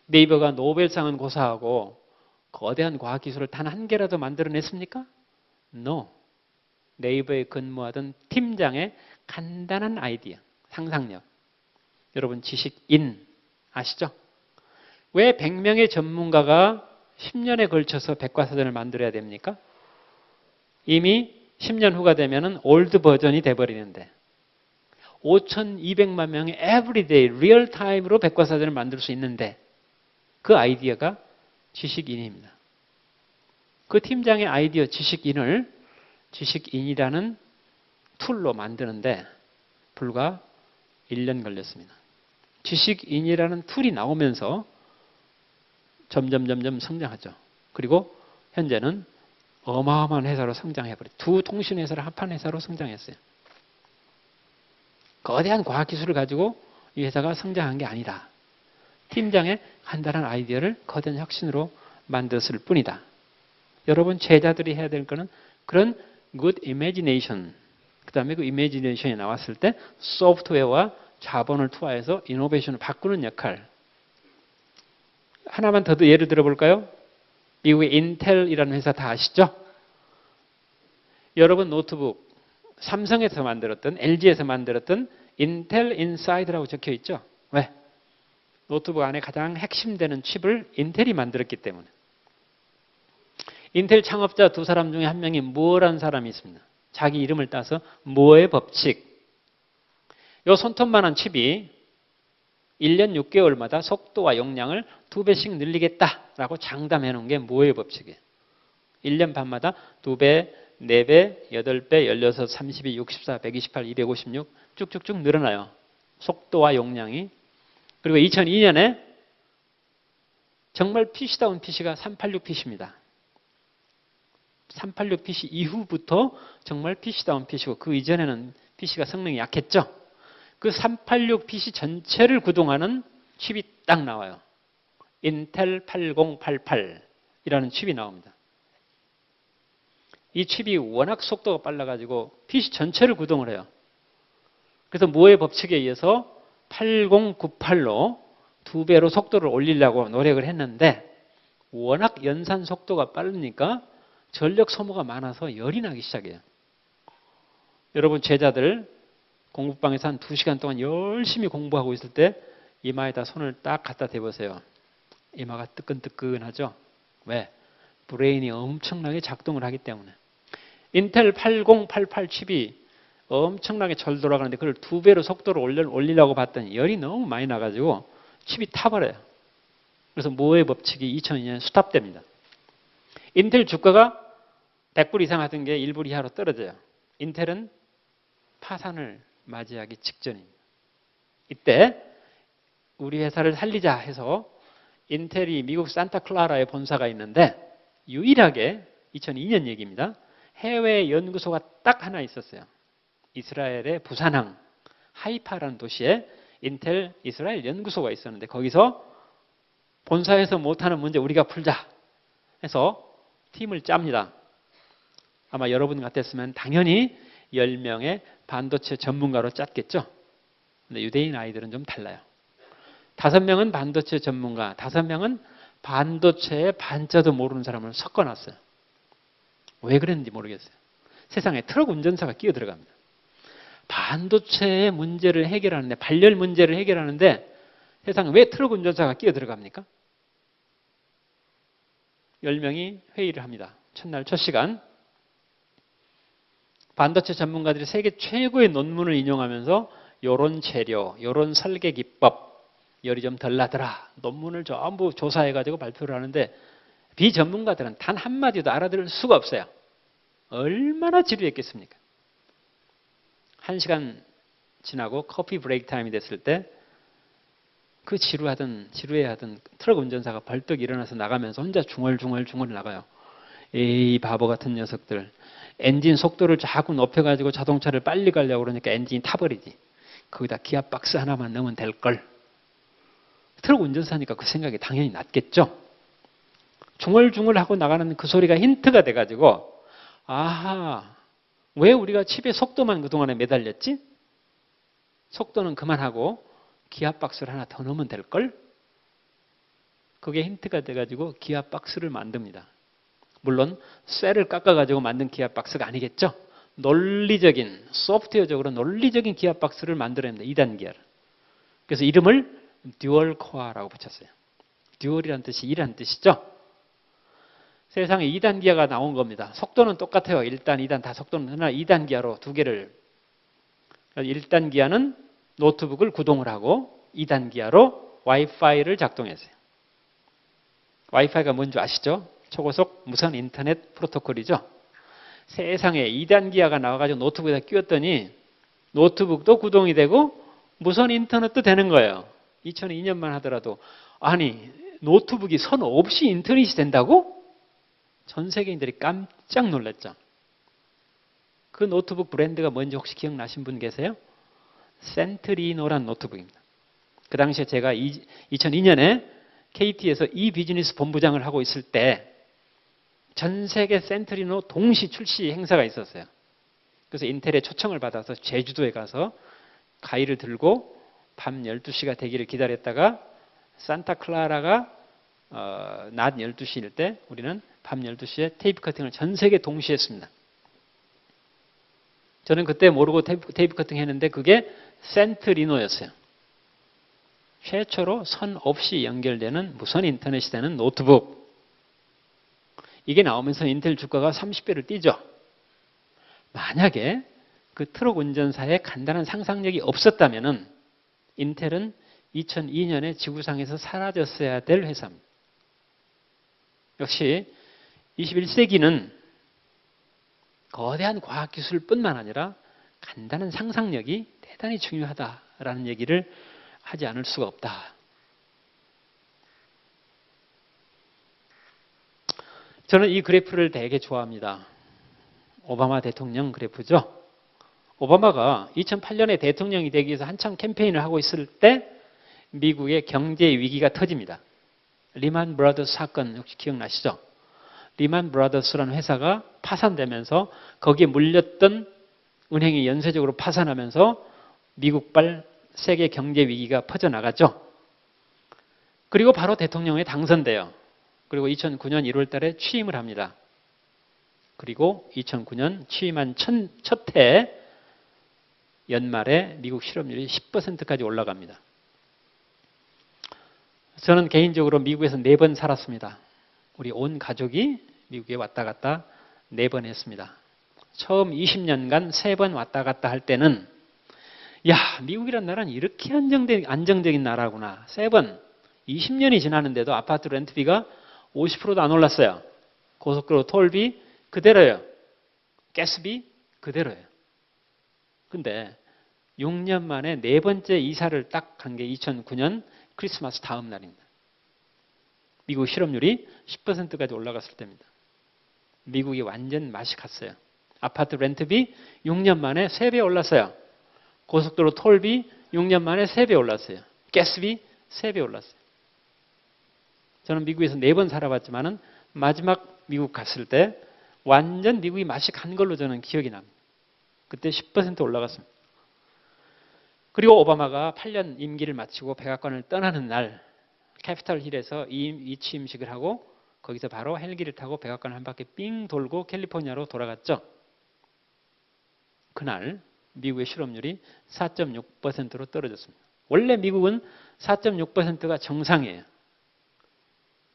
네이버가 노벨상은 고사하고 거대한 과학기술을 단 한 개라도 만들어냈습니까? No. 네이버에 근무하던 팀장의 간단한 아이디어, 상상력. 여러분 지식인 아시죠? 왜 100명의 전문가가 10년에 걸쳐서 백과사전을 만들어야 됩니까? 이미 10년 후가 되면 올드 버전이 돼버리는데 5,200만 명의 에브리데이 리얼타임으로 백과사전을 만들 수 있는데 그 아이디어가 지식인입니다. 그 팀장의 아이디어 지식인을 지식인이라는 툴로 만드는데 불과 1년 걸렸습니다. 지식인이라는 툴이 나오면서 점점 성장하죠. 그리고 현재는 어마어마한 회사로 성장해버렸어요. 두 통신회사를 합한 회사로 성장했어요. 거대한 과학기술을 가지고 이 회사가 성장한 게 아니다. 팀장의 간단한 아이디어를 거대한 혁신으로 만들었을 뿐이다. 여러분 제자들이 해야 될 거는 그런 good imagination, 그 다음에 그 imagination이 나왔을 때 소프트웨어와 자본을 투하해서 이노베이션을 바꾸는 역할. 하나만 더 예를 들어볼까요? 미국의 인텔이라는 회사 다 아시죠? 여러분 노트북 삼성에서 만들었던 LG에서 만들었던 인텔 인사이드라고 적혀 있죠? 왜? 노트북 안에 가장 핵심되는 칩을 인텔이 만들었기 때문에. 인텔 창업자 두 사람 중에 한 명이 무어라는 사람이 있습니다. 자기 이름을 따서 무어의 법칙. 요 손톱만한 칩이 1년 6개월마다 속도와 용량을 2배씩 늘리겠다라고 장담해 놓은 게 무어의 법칙이에요. 1년 반마다 2배, 4배, 8배, 16, 32, 64, 128, 256 쭉쭉쭉 늘어나요. 속도와 용량이. 그리고 2002년에 정말 PC다운 PC가 386 PC입니다. 386 PC 이후부터 정말 PC다운 PC고 그 이전에는 PC가 성능이 약했죠. 그 386 PC 전체를 구동하는 칩이 딱 나와요. 인텔 8088이라는 칩이 나옵니다. 이 칩이 워낙 속도가 빨라가지고 PC 전체를 구동을 해요. 그래서 무어의 법칙에 의해서 8098로 2배로 속도를 올리려고 노력을 했는데 워낙 연산 속도가 빠르니까 전력 소모가 많아서 열이 나기 시작해요. 여러분 제자들 공부방에서 한 2시간 동안 열심히 공부하고 있을 때 이마에다 손을 딱 갖다 대보세요. 이마가 뜨끈뜨끈하죠? 왜? 브레인이 엄청나게 작동을 하기 때문에. 인텔 8088 칩이 엄청나게 잘 돌아가는데 그걸 2배로 속도를 올리려고 봤더니 열이 너무 많이 나가지고 칩이 타버려요. 그래서 무어의 법칙이 2002년에 스탑됩니다. 인텔 주가가 100불 이상 하던 게 1불 이하로 떨어져요. 인텔은 파산을 맞이하기 직전입니다. 이때 우리 회사를 살리자 해서 인텔이 미국 산타클라라에 본사가 있는데 유일하게 2002년 얘기입니다. 해외 연구소가 딱 하나 있었어요. 이스라엘의 부산항 하이파라는 도시에 인텔 이스라엘 연구소가 있었는데 거기서 본사에서 못하는 문제 우리가 풀자 해서 팀을 짭니다. 아마 여러분 같았으면 당연히 10명의 반도체 전문가로 짰겠죠. 근데 유대인 아이들은 좀 달라요. 5명은 반도체 전문가, 5명은 반도체의 반자도 모르는 사람을 섞어놨어요. 왜 그랬는지 모르겠어요. 세상에 트럭 운전사가 끼어 들어갑니다. 반도체의 문제를 해결하는데, 발열 문제를 해결하는데 세상에 왜 트럭 운전사가 끼어 들어갑니까? 10명이 회의를 합니다. 첫날 첫 시간. 반도체 전문가들이 세계 최고의 논문을 인용하면서 요런 재료, 요런 설계 기법, 열이 좀 덜 나더라. 논문을 전부 조사해가지고 발표를 하는데 비전문가들은 단 한마디도 알아들을 수가 없어요. 얼마나 지루했겠습니까? 1시간 지나고 커피 브레이크 타임이 됐을 때 그 지루해하던 트럭 운전사가 벌떡 일어나서 나가면서 혼자 중얼중얼 나가요. 에이 바보 같은 녀석들. 엔진 속도를 자꾸 높여가지고 자동차를 빨리 가려고 그러니까 엔진이 타버리지. 거기다 기아 박스 하나만 넣으면 될걸. 트럭 운전사니까 그 생각이 당연히 났겠죠. 중얼중얼하고 나가는 그 소리가 힌트가 돼가지고 아하, 왜 우리가 칩의 속도만 그동안에 매달렸지? 속도는 그만하고 기아 박스를 하나 더 넣으면 될걸? 그게 힌트가 돼가지고 기아 박스를 만듭니다. 물론 쇠를 깎아가지고 만든 기아 박스가 아니겠죠. 논리적인, 소프트웨어적으로 논리적인 기아 박스를 만들어냅니다. 2단 기아를. 그래서 이름을 듀얼 코어라고 붙였어요. 듀얼이라는 뜻이 2라는 뜻이죠. 세상에 2단 기아가 나온 겁니다. 속도는 똑같아요. 1단, 2단 다 속도는 하나 2단 기아로 두 개를. 1단 기아는 노트북을 구동을 하고 2단 기아로 와이파이를 작동했어요. 와이파이가 뭔지 아시죠? 초고속 무선 인터넷 프로토콜이죠. 세상에 2단 기아가 나와가지고 노트북에다 끼웠더니 노트북도 구동이 되고 무선 인터넷도 되는 거예요. 2002년만 하더라도 아니 노트북이 선 없이 인터넷이 된다고? 전 세계인들이 깜짝 놀랐죠. 그 노트북 브랜드가 뭔지 혹시 기억나신 분 계세요? 센트리노란 노트북입니다. 그 당시에 제가 2002년에 KT에서 이 비즈니스 본부장을 하고 있을 때 전 세계 센트리노 동시 출시 행사가 있었어요. 그래서 인텔의 초청을 받아서 제주도에 가서 가위를 들고 밤 12시가 되기를 기다렸다가 산타클라라가 낮 12시일 때 우리는 밤 12시에 테이프 커팅을 전 세계 동시에 했습니다. 저는 그때 모르고 테이프 커팅 했는데 그게 센트리노였어요. 최초로 선 없이 연결되는 무선 인터넷이 되는 노트북. 이게 나오면서 인텔 주가가 30배를 뛰죠. 만약에 그 트럭 운전사의 간단한 상상력이 없었다면 인텔은 2002년에 지구상에서 사라졌어야 될 회사입니다. 역시 21세기는 거대한 과학기술뿐만 아니라 간단한 상상력이 대단히 중요하다라는 얘기를 하지 않을 수가 없다. 저는 이 그래프를 되게 좋아합니다. 오바마 대통령 그래프죠. 오바마가 2008년에 대통령이 되기 위해서 한참 캠페인을 하고 있을 때 미국의 경제 위기가 터집니다. 리만 브라더스 사건 혹시 기억나시죠? 리만 브라더스라는 회사가 파산되면서 거기에 물렸던 은행이 연쇄적으로 파산하면서 미국발 세계 경제 위기가 퍼져나갔죠. 그리고 바로 대통령에 당선돼요. 그리고 2009년 1월 달에 취임을 합니다. 그리고 2009년 취임한 첫 해 연말에 미국 실업률이 10%까지 올라갑니다. 저는 개인적으로 미국에서 4번 살았습니다. 우리 온 가족이 미국에 왔다 갔다 4번 했습니다. 처음 20년간 3번 왔다 갔다 할 때는 야, 미국이란 나라는 이렇게 안정적인 나라구나. 3번, 20년이 지났는데도 아파트 렌트비가 50%도 안 올랐어요. 고속도로 톨비 그대로예요. 가스비 그대로예요. 근데 6년 만에 4번째 이사를 딱 간 게 2009년 크리스마스 다음 날입니다. 미국 실업률이 10%까지 올라갔을 때입니다. 미국이 완전 맛이 갔어요. 아파트 렌트비 6년 만에 3배 올랐어요. 고속도로 톨비 6년 만에 3배 올랐어요. 가스비 3배 올랐어요. 저는 미국에서 4번 살아봤지만은 마지막 미국 갔을 때 완전 미국이 맛이 간 걸로 저는 기억이 납니다. 그때 10% 올라갔습니다. 그리고 오바마가 8년 임기를 마치고 백악관을 떠나는 날 캐피털 힐에서 이 취임식을 하고 거기서 바로 헬기를 타고 백악관을 한 바퀴 삥 돌고 캘리포니아로 돌아갔죠. 그날 미국의 실업률이 4.6%로 떨어졌습니다. 원래 미국은 4.6%가 정상이에요.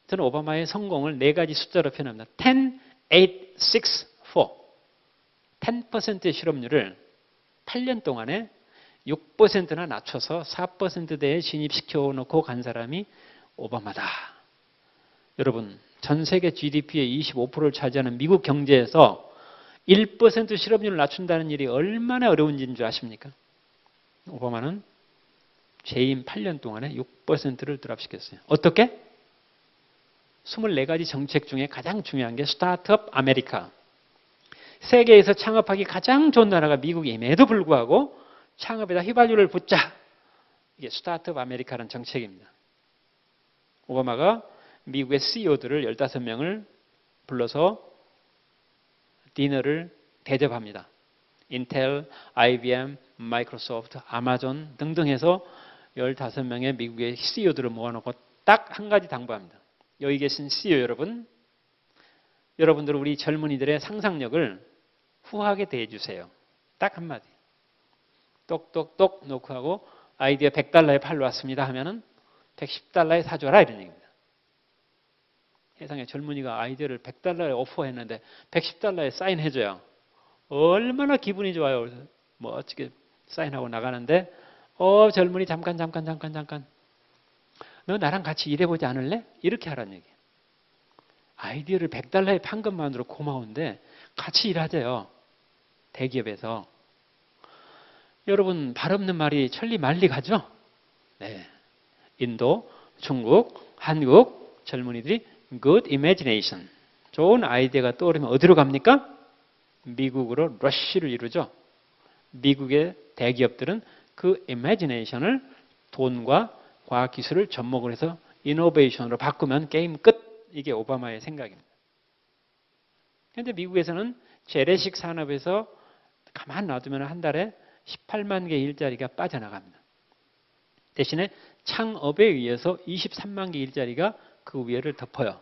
저는 오바마의 성공을 네 가지 숫자로 표현합니다. 10, 8, 6, 4. 10%의 실업률을 8년 동안에 6%나 낮춰서 4%대에 진입시켜 놓고 간 사람이 오바마다. 여러분, 전 세계 GDP의 25%를 차지하는 미국 경제에서 1% 실업률을 낮춘다는 일이 얼마나 어려운지인 줄 아십니까? 오바마는 재임 8년 동안에 6%를 드랍시켰어요. 어떻게? 24가지 정책 중에 가장 중요한 게 스타트업 아메리카. 세계에서 창업하기 가장 좋은 나라가 미국임에도 불구하고 창업에다 휘발유를 붓자. 이게 스타트업 아메리카라는 정책입니다. 오바마가 미국의 CEO들을 15명을 불러서 디너를 대접합니다. 인텔, IBM, 마이크로소프트, 아마존 등등 해서 15명의 미국의 CEO들을 모아놓고 딱 한 가지 당부합니다. 여기 계신 CEO 여러분, 여러분들은 우리 젊은이들의 상상력을 후하게 대해주세요. 딱 한마디. 똑똑똑 놓고 하고 아이디어 100달러에 팔러 왔습니다 하면은 110달러에 사줘라 이런 얘기입니다. 세상에 젊은이가 아이디어를 100달러에 오퍼했는데 110달러에 사인해줘요. 얼마나 기분이 좋아요. 그래서 뭐 어떻게 사인하고 나가는데 젊은이 잠깐 너 나랑 같이 일해보지 않을래? 이렇게 하라는 얘기예요. 아이디어를 100달러에 판 것만으로 고마운데 같이 일하자요. 대기업에서. 여러분 발 없는 말이 천리 말리 가죠? 네. 인도, 중국, 한국 젊은이들이 good imagination, 좋은 아이디어가 떠오르면 어디로 갑니까? 미국으로 러쉬를 이루죠. 미국의 대기업들은 그 imagination을 돈과 과학기술을 접목을 해서 이노베이션으로 바꾸면 게임 끝. 이게 오바마의 생각입니다. 그런데 미국에서는 재래식 산업에서 가만 놔두면 한 달에 18만 개의 일자리가 빠져나갑니다. 대신에 창업에 의해서 23만 개의 일자리가 그 위에를 덮어요.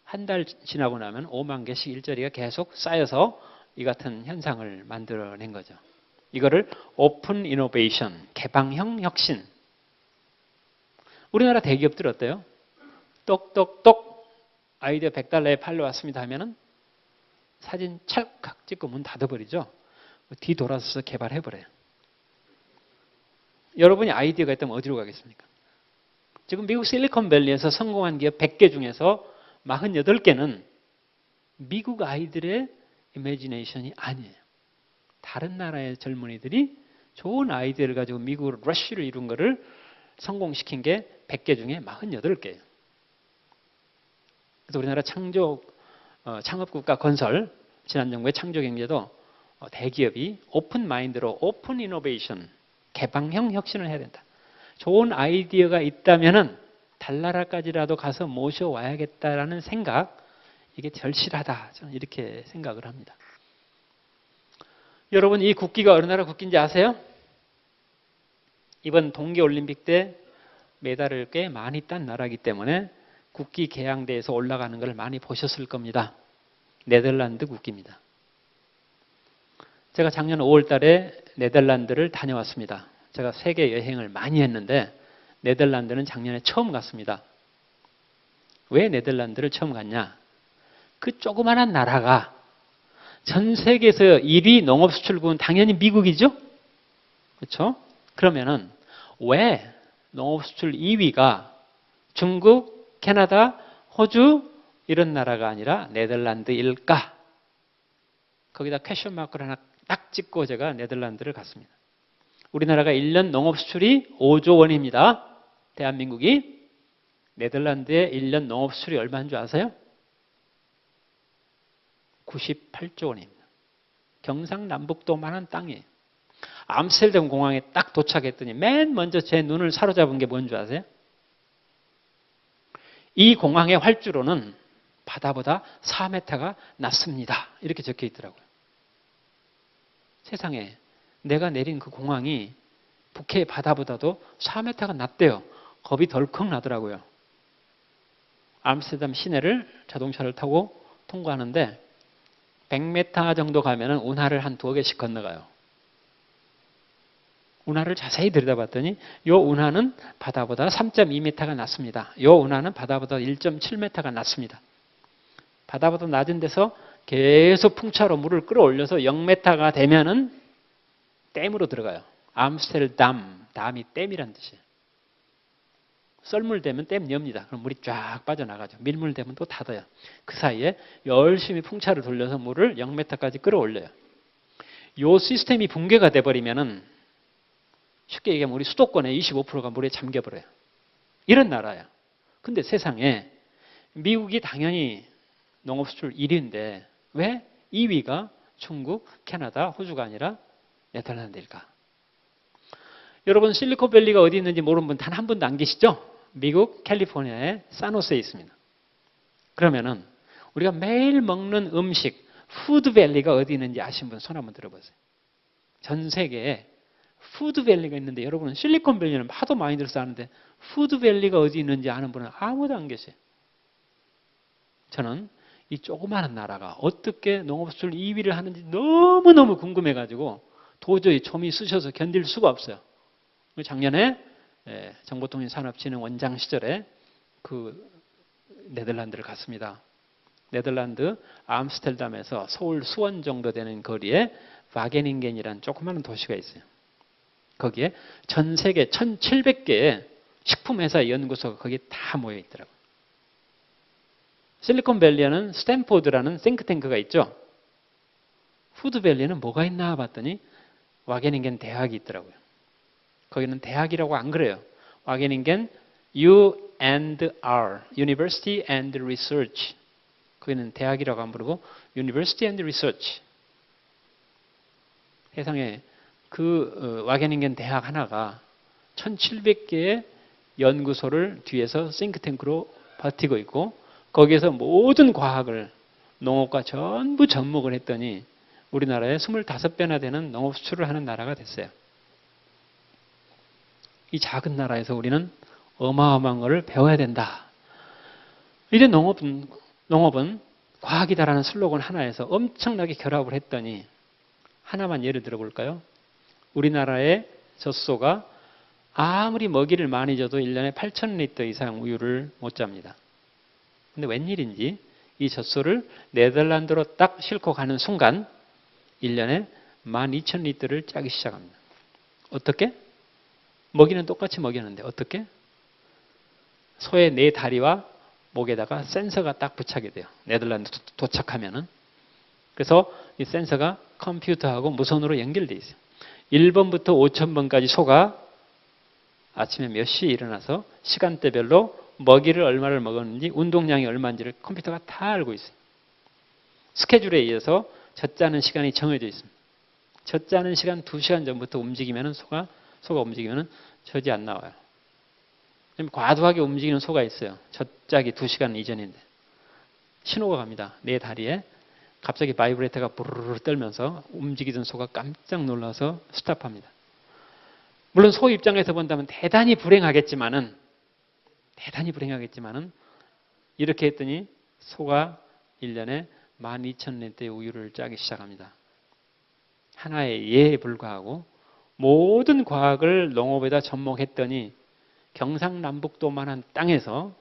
한 달 지나고 나면 5만 개씩 일자리가 계속 쌓여서 이 같은 현상을 만들어낸 거죠. 이거를 오픈 이노베이션, 개방형 혁신. 우리나라 대기업들 어때요? 똑똑똑 아이디어 100달러에 팔러 왔습니다 하면은 사진 찰칵 찍고 문 닫아버리죠. 뒤돌아서서 개발해버려요. 여러분이 아이디어가 있다면 어디로 가겠습니까? 지금 미국 실리콘밸리에서 성공한 기업 100개 중에서 48개는 미국 아이들의 이미지네이션이 아니에요. 다른 나라의 젊은이들이 좋은 아이디어를 가지고 미국으로 러쉬를 이룬 거를 성공시킨 게 100개 중에 48개예요. 그래서 우리나라 창업국가 건설, 지난 정부의 창조경제도 대기업이 오픈 마인드로 오픈 이노베이션, 개방형 혁신을 해야 된다. 좋은 아이디어가 있다면은 달나라까지라도 가서 모셔와야겠다라는 생각, 이게 절실하다. 저는 이렇게 생각을 합니다. 여러분, 이 국기가 어느 나라 국기인지 아세요? 이번 동계올림픽 때 메달을 꽤 많이 딴 나라이기 때문에 국기 개양대에서 올라가는 걸 많이 보셨을 겁니다. 네덜란드 국기입니다. 제가 작년 5월 달에 네덜란드를 다녀왔습니다. 제가 세계 여행을 많이 했는데 네덜란드는 작년에 처음 갔습니다. 왜 네덜란드를 처음 갔냐? 그 조그마한 나라가 전 세계에서 1위 농업수출국은 당연히 미국이죠? 그렇죠? 그러면은 왜 농업수출 2위가 중국, 캐나다, 호주 이런 나라가 아니라 네덜란드일까? 거기다 퀘션 마크를 하나 딱 찍고 제가 네덜란드를 갔습니다. 우리나라가 1년 농업수출이 5조 원입니다. 대한민국이. 네덜란드의 1년 농업수출이 얼마인 줄 아세요? 98조 원입니다. 경상남북도만한 땅이에요. 암스테르담 공항에 딱 도착했더니 맨 먼저 제 눈을 사로잡은 게 뭔지 아세요? 이 공항의 활주로는 바다보다 4m가 낮습니다. 이렇게 적혀 있더라고요. 세상에 내가 내린 그 공항이 북해 바다보다도 4m가 낮대요. 겁이 덜컥 나더라고요. 암스테르담 시내를 자동차를 타고 통과하는데 100m 정도 가면은 운하를 한 2개씩 건너가요. 운하를 자세히 들여다봤더니 요 운하는 바다보다 3.2m가 낮습니다. 요 운하는 바다보다 1.7m가 낮습니다. 바다보다 낮은 데서 계속 풍차로 물을 끌어올려서 0m가 되면은 댐으로 들어가요. 암스테르담, 담이 댐이란 뜻이에요. 썰물 되면 댐 엽니다. 그럼 물이 쫙 빠져나가죠. 밀물 되면 또 닫아요. 그 사이에 열심히 풍차를 돌려서 물을 0m까지 끌어올려요. 요 시스템이 붕괴가 돼버리면은 쉽게 얘기하면 우리 수도권의 25%가 물에 잠겨버려요. 이런 나라예요. 근데 세상에 미국이 당연히 농업수출 1위인데 왜 2위가 중국, 캐나다, 호주가 아니라 네덜란드일까? 여러분 실리콘밸리가 어디 있는지 모르는 분 단 한 분도 안 계시죠? 미국 캘리포니아의 산호세에 있습니다. 그러면은 우리가 매일 먹는 음식 푸드밸리가 어디 있는지 아시는 분 손 한번 들어보세요. 전 세계에 푸드밸리가 있는데 여러분은 실리콘밸리는 하도 많이 들어서 아는데 푸드밸리가 어디 있는지 아는 분은 아무도 안 계세요. 저는 이 조그마한 나라가 어떻게 농업수출 2위를 하는지 너무너무 궁금해가지고 도저히 좀이 쑤셔서 견딜 수가 없어요. 작년에 정보통신산업진흥 원장 시절에 그 네덜란드를 갔습니다. 네덜란드 암스테르담에서 서울 수원 정도 되는 거리에 와게닝겐이라는 조그마한 도시가 있어요. 거기에 전 세계 1700개의 식품회사 연구소가 거기에 다 모여 있더라고요. 실리콘밸리에는 스탠포드라는 싱크탱크가 있죠. 푸드밸리는 뭐가 있나 봤더니 와게닝겐 대학이 있더라고요. 거기는 대학이라고 안 그래요. 와게닝겐 U&R, University and Research. 거기는 대학이라고 안 부르고 University and Research. 세상에 그 와게닝겐 대학 하나가 1700개의 연구소를 뒤에서 싱크탱크로 버티고 있고 거기에서 모든 과학을 농업과 전부 접목을 했더니 우리나라에 25배나 되는 농업 수출을 하는 나라가 됐어요. 이 작은 나라에서 우리는 어마어마한 것을 배워야 된다. 이제 농업은 과학이다라는 슬로건 하나에서 엄청나게 결합을 했더니 하나만 예를 들어 볼까요? 우리나라의 젖소가 아무리 먹이를 많이 줘도 1년에 8,000리터 이상 우유를 못 잡니다. 근데 웬일인지 이 젖소를 네덜란드로 딱 싣고 가는 순간 1년에 12,000리터를 짜기 시작합니다. 어떻게? 먹이는 똑같이 먹였는데 어떻게? 소의 네 다리와 목에다가 센서가 딱 부착이 돼요. 네덜란드 도착하면은. 그래서 이 센서가 컴퓨터하고 무선으로 연결돼 있어요. 1번부터 5,000번까지 소가 아침에 몇 시에 일어나서 시간대별로 먹이를 얼마를 먹었는지 운동량이 얼마인지를 컴퓨터가 다 알고 있어요. 스케줄에 의해서 젖자는 시간이 정해져 있습니다. 젖자는 시간 2시간 전부터 움직이면 소가 움직이면 젖이 안 나와요. 과도하게 움직이는 소가 있어요. 젖자기 2시간 이전인데. 신호가 갑니다. 내 다리에 갑자기 바이브레이터가 부르르 떨면서 움직이던 소가 깜짝 놀라서 스탑합니다. 물론 소 입장에서 본다면 대단히 불행하겠지만은 이렇게 했더니 소가 1년에 12,000리터의 우유를 짜기 시작합니다. 하나의 예에 불과하고 모든 과학을 농업에다 접목했더니 경상남북도만한 땅에서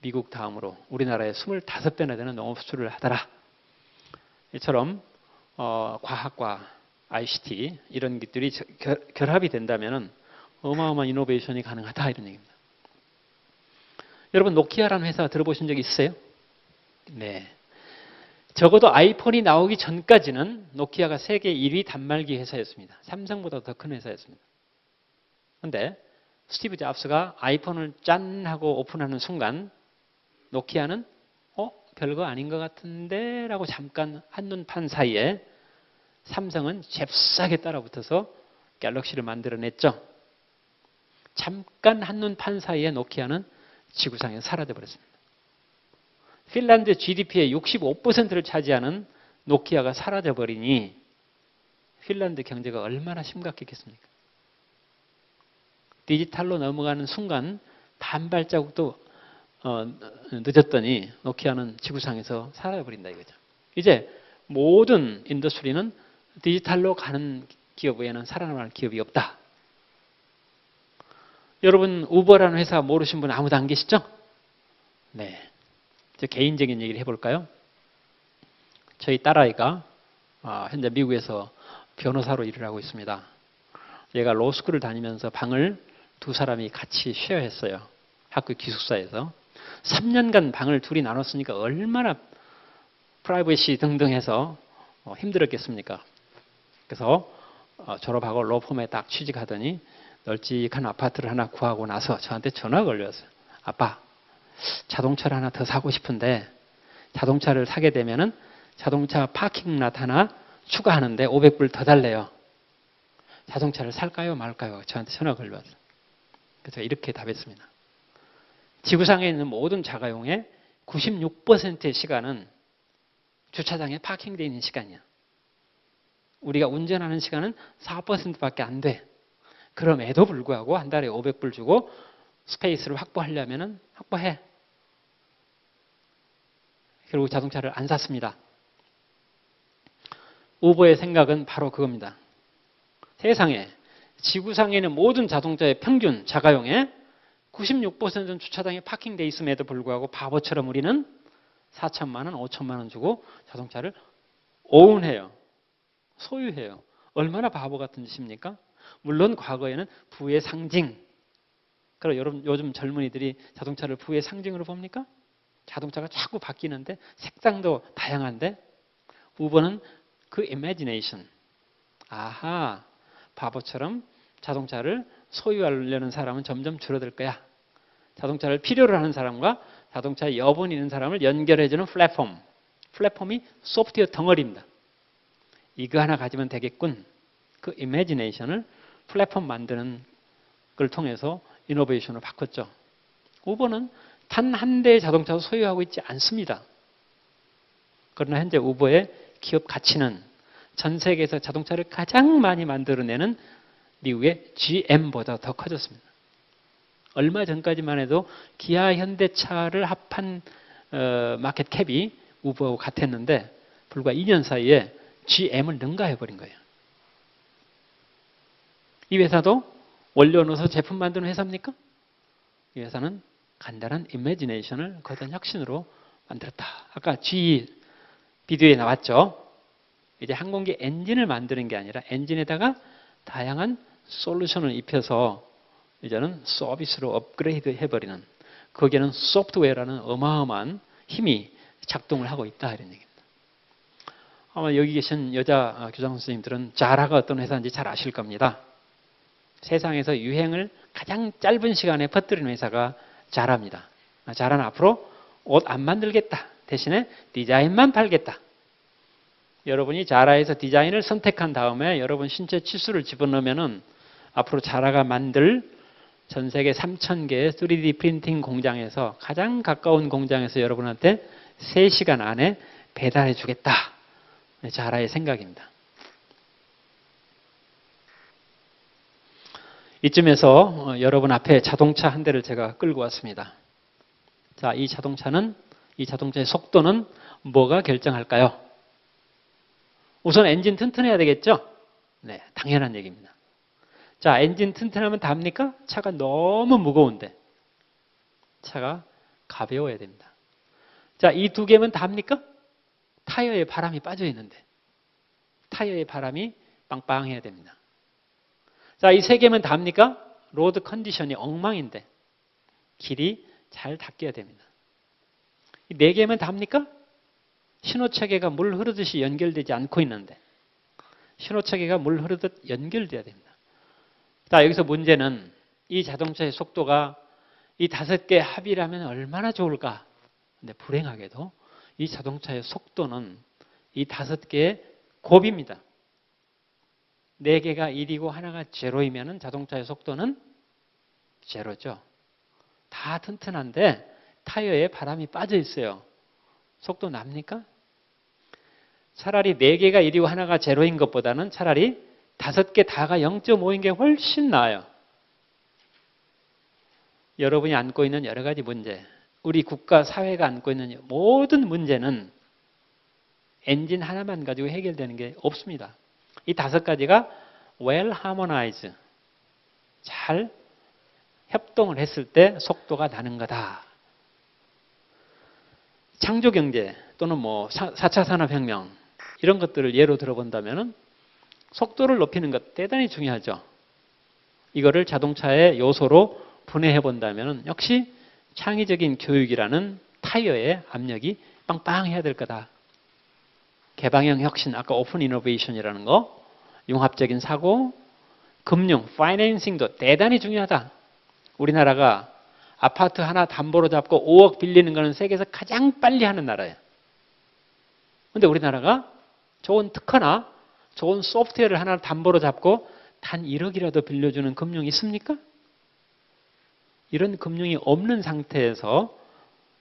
미국 다음으로 우리나라의 25배나 되는 농업 수출을 하더라. 이처럼 과학과 ICT 이런 것들이 결합이 된다면 어마어마한 이노베이션이 가능하다 이런 얘기입니다. 여러분 노키아라는 회사 들어보신 적 있으세요? 네. 적어도 아이폰이 나오기 전까지는 노키아가 세계 1위 단말기 회사였습니다. 삼성보다 더 큰 회사였습니다. 그런데 스티브 잡스가 아이폰을 짠 하고 오픈하는 순간 노키아는 별거 아닌 것 같은데 라고 잠깐 한눈 판 사이에 삼성은 잽싸게 따라붙어서 갤럭시를 만들어냈죠. 잠깐 한눈 판 사이에 노키아는 지구상에서 사라져버렸습니다. 핀란드 GDP의 65%를 차지하는 노키아가 사라져버리니 핀란드 경제가 얼마나 심각했겠습니까? 디지털로 넘어가는 순간 반 발자국도 늦었더니 노키아는 지구상에서 사라져버린다 이거죠. 이제 모든 인더스트리는 디지털로 가는 기업 외에는 살아남을 기업이 없다. 여러분 우버라는 회사 모르신 분 아무도 안 계시죠? 네. 저 개인적인 얘기를 해볼까요? 저희 딸아이가 현재 미국에서 변호사로 일을 하고 있습니다. 얘가 로스쿨을 다니면서 방을 두 사람이 같이 쉐어했어요. 학교 기숙사에서. 3년간 방을 둘이 나눴으니까 얼마나 프라이버시 등등 해서 힘들었겠습니까? 그래서 졸업하고 로펌에 딱 취직하더니 널찍한 아파트를 하나 구하고 나서 저한테 전화가 걸렸어요. 아빠, 자동차를 하나 더 사고 싶은데 자동차를 사게 되면은 자동차 파킹랏 하나 추가하는데 500불 더 달래요. 자동차를 살까요 말까요? 저한테 전화가 걸려왔어요. 그래서 이렇게 답했습니다. 지구상에 있는 모든 자가용의 96%의 시간은 주차장에 파킹되어 있는 시간이야. 우리가 운전하는 시간은 4%밖에 안 돼. 그럼에도 불구하고 한 달에 500불 주고 스페이스를 확보하려면 확보해. 결국 자동차를 안 샀습니다. 우버의 생각은 바로 그겁니다. 세상에 지구상에 있는 모든 자동차의 평균 자가용의 96%는 주차장에 파킹되어 있음에도 불구하고 바보처럼 우리는 4천만 원, 5천만 원 주고 자동차를 오운해요. 소유해요. 얼마나 바보 같은 짓입니까? 물론 과거에는 부의 상징. 그럼 여러분 요즘 젊은이들이 자동차를 부의 상징으로 봅니까? 자동차가 자꾸 바뀌는데 색상도 다양한데 우버는 그 imagination. 아하, 바보처럼 자동차를 소유하려는 사람은 점점 줄어들 거야. 자동차를 필요로 하는 사람과 자동차에 여분 있는 사람을 연결해주는 플랫폼. 플랫폼이 소프트웨어 덩어리입니다. 이거 하나 가지면 되겠군. 그 이미지네이션을 플랫폼 만드는 걸 통해서 이노베이션으로 바꿨죠. 우버는 단 한 대의 자동차도 소유하고 있지 않습니다. 그러나 현재 우버의 기업 가치는 전 세계에서 자동차를 가장 많이 만들어내는 미국의 GM보다 더 커졌습니다. 얼마 전까지만 해도 기아 현대차를 합한 마켓 캡이 우버하고 같았는데 불과 2년 사이에 GM을 능가해버린 거예요. 이 회사도 원료 넣어서 제품 만드는 회사입니까? 이 회사는 간단한 이미지네이션을 거대한 혁신으로 만들었다. 아까 GE 비디오에 나왔죠. 이제 항공기 엔진을 만드는 게 아니라 엔진에다가 다양한 솔루션을 입혀서 이제는 서비스로 업그레이드 해버리는, 거기에는 소프트웨어라는 어마어마한 힘이 작동을 하고 있다 이런 얘기입니다. 아마 여기 계신 여자 교장 선생님들은 자라가 어떤 회사인지 잘 아실 겁니다. 세상에서 유행을 가장 짧은 시간에 퍼뜨리는 회사가 자라입니다. 자라는 앞으로 옷 안 만들겠다. 대신에 디자인만 팔겠다. 여러분이 자라에서 디자인을 선택한 다음에 여러분 신체 치수를 집어넣으면은 앞으로 자라가 만들 전 세계 3,000개의 3D 프린팅 공장에서 가장 가까운 공장에서 여러분한테 3시간 안에 배달해 주겠다. 자라의 생각입니다. 이쯤에서 여러분 앞에 자동차 한 대를 제가 끌고 왔습니다. 자, 이 자동차의 속도는 뭐가 결정할까요? 우선 엔진 튼튼해야 되겠죠? 네, 당연한 얘기입니다. 자, 엔진 튼튼하면 답니까? 차가 너무 무거운데. 차가 가벼워야 됩니다. 자, 이 두 개면 답니까? 타이어에 바람이 빠져 있는데. 타이어에 바람이 빵빵해야 됩니다. 자, 이 세 개면 답니까? 로드 컨디션이 엉망인데. 길이 잘 닦여야 됩니다. 이 네 개면 답니까? 신호체계가 물 흐르듯이 연결되지 않고 있는데. 신호체계가 물 흐르듯 연결돼야 됩니다. 자, 여기서 문제는 이 자동차의 속도가 이 5개 합이라면 얼마나 좋을까? 근데 불행하게도 이 자동차의 속도는 이 5개의 곱입니다. 4개가 1이고 하나가 제로이면 자동차의 속도는 제로죠. 다 튼튼한데 타이어에 바람이 빠져 있어요. 속도 납니까? 차라리 4개가 1이고 하나가 제로인 것보다는 차라리 5개 다가 0.5인 게 훨씬 나아요. 여러분이 안고 있는 여러 가지 문제, 우리 국가, 사회가 안고 있는 모든 문제는 엔진 하나만 가지고 해결되는 게 없습니다. 이 5가지가 well harmonized, 잘 협동을 했을 때 속도가 나는 거다. 창조경제 또는 뭐 4차 산업혁명 이런 것들을 예로 들어본다면 속도를 높이는 것 대단히 중요하죠. 이거를 자동차의 요소로 분해해 본다면 역시 창의적인 교육이라는 타이어의 압력이 빵빵해야 될 거다. 개방형 혁신, 아까 오픈 이노베이션이라는 거, 융합적인 사고, 금융, 파이낸싱도 대단히 중요하다. 우리나라가 아파트 하나 담보로 잡고 5억 빌리는 거는 세계에서 가장 빨리 하는 나라예요. 그런데 우리나라가 좋은 특허나 좋은 소프트웨어를 하나 담보로 잡고 단 1억이라도 빌려주는 금융이 있습니까? 이런 금융이 없는 상태에서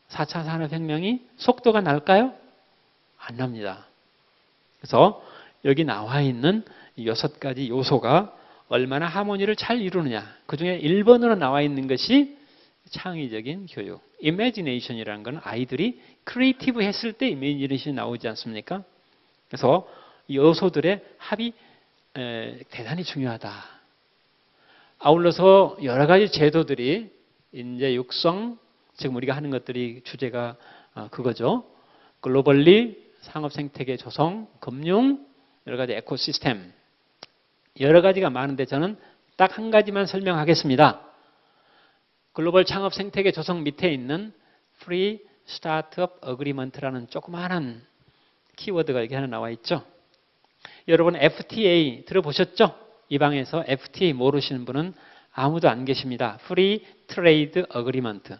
4차 산업혁명이 속도가 날까요? 안 납니다. 그래서 여기 나와 있는 6가지 요소가 얼마나 하모니를 잘 이루느냐. 그중에 1번으로 나와 있는 것이 창의적인 교육. imagination이라는 건 아이들이 크리에이티브 했을 때 imagination 나오지 않습니까? 그래서 이 요소들의 합이 대단히 중요하다. 아울러서 여러 가지 제도들이 인재 육성, 지금 우리가 하는 것들이 주제가 그거죠. 글로벌리 상업 생태계 조성, 금융, 여러 가지 에코시스템, 여러 가지가 많은데 저는 딱 한 가지만 설명하겠습니다. 글로벌 창업 생태계 조성 밑에 있는 Free Startup Agreement라는 조그마한 키워드가 여기 하나 나와 있죠. 여러분 FTA 들어보셨죠? 이 방에서 FTA 모르시는 분은 아무도 안 계십니다. Free Trade Agreement.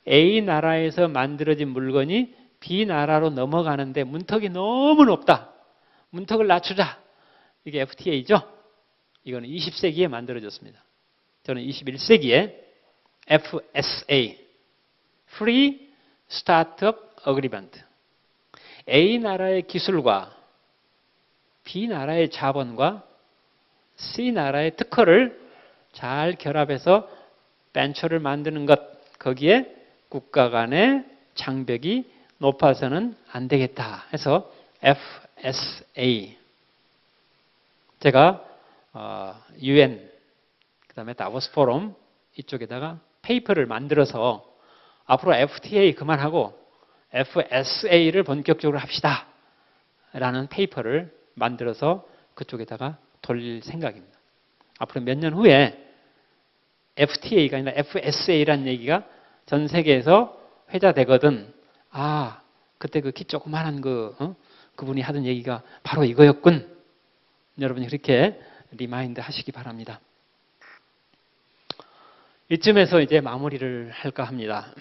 A 나라에서 만들어진 물건이 B 나라로 넘어가는데 문턱이 너무 높다. 문턱을 낮추자. 이게 FTA죠. 이거는 20세기에 만들어졌습니다. 저는 21세기에 FSA, Free Startup Agreement. A 나라의 기술과 B 나라의 자본과 C 나라의 특허를 잘 결합해서 벤처를 만드는 것, 거기에 국가 간의 장벽이 높아서는 안 되겠다 해서 FSA. 제가 UN, 그다음에 다보스 포럼 이쪽에다가 페이퍼를 만들어서 앞으로 FTA 그만하고 FSA를 본격적으로 합시다 라는 페이퍼를 만들어서 그쪽에다가 돌릴 생각입니다. 앞으로 몇 년 후에 FTA가 아니라 FSA라는 얘기가 전 세계에서 회자되거든. 아, 그때 그 키 조그만한 그분이 하던 얘기가 바로 이거였군. 여러분이 그렇게 리마인드 하시기 바랍니다. 이쯤에서 이제 마무리를 할까 합니다.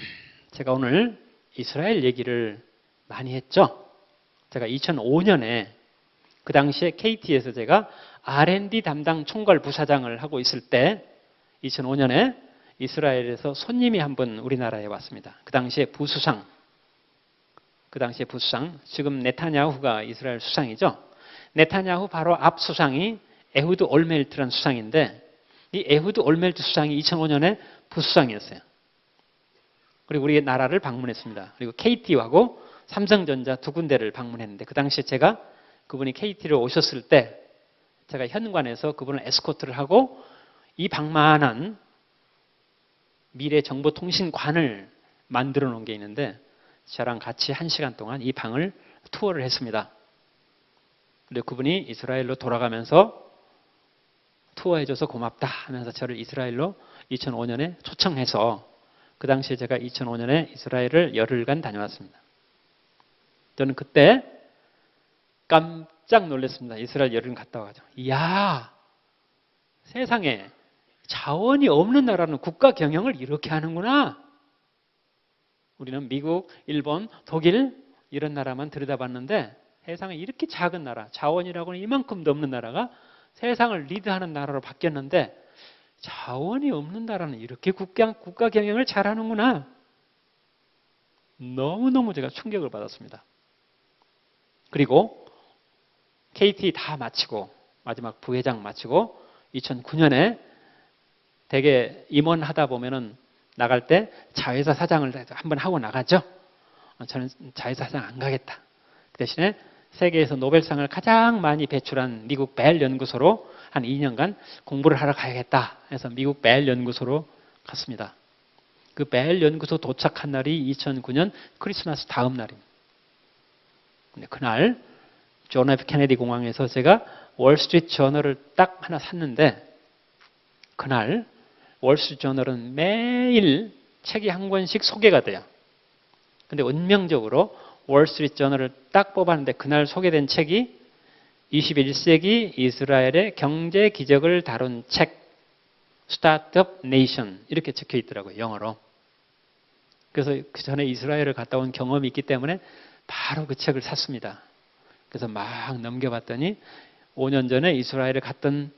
제가 오늘 이스라엘 얘기를 많이 했죠. 제가 2005년에 그 당시에 KT에서 제가 R&D 담당 총괄 부사장을 하고 있을 때 2005년에 이스라엘에서 손님이 한 분 우리나라에 왔습니다. 그 당시에 부수상, 지금 네타냐후가 이스라엘 수상이죠. 네타냐후 바로 앞 수상이 에후드 올멜트라는 수상인데 이 에후드 올멜트 수상이 2005년에 부수상이었어요. 그리고 우리 나라를 방문했습니다. 그리고 KT하고 삼성전자 두 군데를 방문했는데 그 당시에 제가 그분이 KT로 오셨을 때 제가 현관에서 그분을 에스코트를 하고 이 방만한 미래정보통신관을 만들어 놓은 게 있는데 저랑 같이 1시간 동안 이 방을 투어를 했습니다. 그리고 그분이 이스라엘로 돌아가면서 투어해줘서 고맙다 하면서 저를 이스라엘로 2005년에 초청해서 그 당시에 제가 2005년에 이스라엘을 열흘간 다녀왔습니다. 저는 그때 깜짝 놀랐습니다. 이스라엘 열흘 갔다 와가지고. 이야, 세상에 자원이 없는 나라는 국가 경영을 이렇게 하는구나. 우리는 미국, 일본, 독일 이런 나라만 들여다봤는데 세상에 이렇게 작은 나라, 자원이라고는 이만큼도 없는 나라가 세상을 리드하는 나라로 바뀌었는데 자원이 없는 나라는 이렇게 국가 경영을 잘하는구나. 너무너무 제가 충격을 받았습니다. 그리고 KT 다 마치고 마지막 부회장 마치고 2009년에 대개 임원하다 보면은 나갈 때 자회사 사장을 한번 하고 나가죠. 저는 자회사 사장 안 가겠다. 그 대신에 세계에서 노벨상을 가장 많이 배출한 미국 벨 연구소로 한 2년간 공부를 하러 가야겠다 해서 미국 벨 연구소로 갔습니다. 그 벨 연구소 도착한 날이 2009년 크리스마스 다음 날입니다. 근데 그날 존 F 케네디 공항에서 제가 월스트리트 저널을 딱 하나 샀는데, 그날 월스트리트 저널은 매일 책이 한 권씩 소개가 돼요. 근데 운명적으로 월스트리트 저널을 딱 뽑았는데 그날 소개된 책이 21세기 이스라엘의 경제 기적을 다룬 책, 스타트업 네이션 이렇게 적혀 있더라고요, 영어로. 그래서 그 전에 이스라엘을 갔다 온 경험이 있기 때문에 바로 그 책을 샀습니다. 그래서 막 넘겨봤더니 5년 전에 이스라엘을 갔던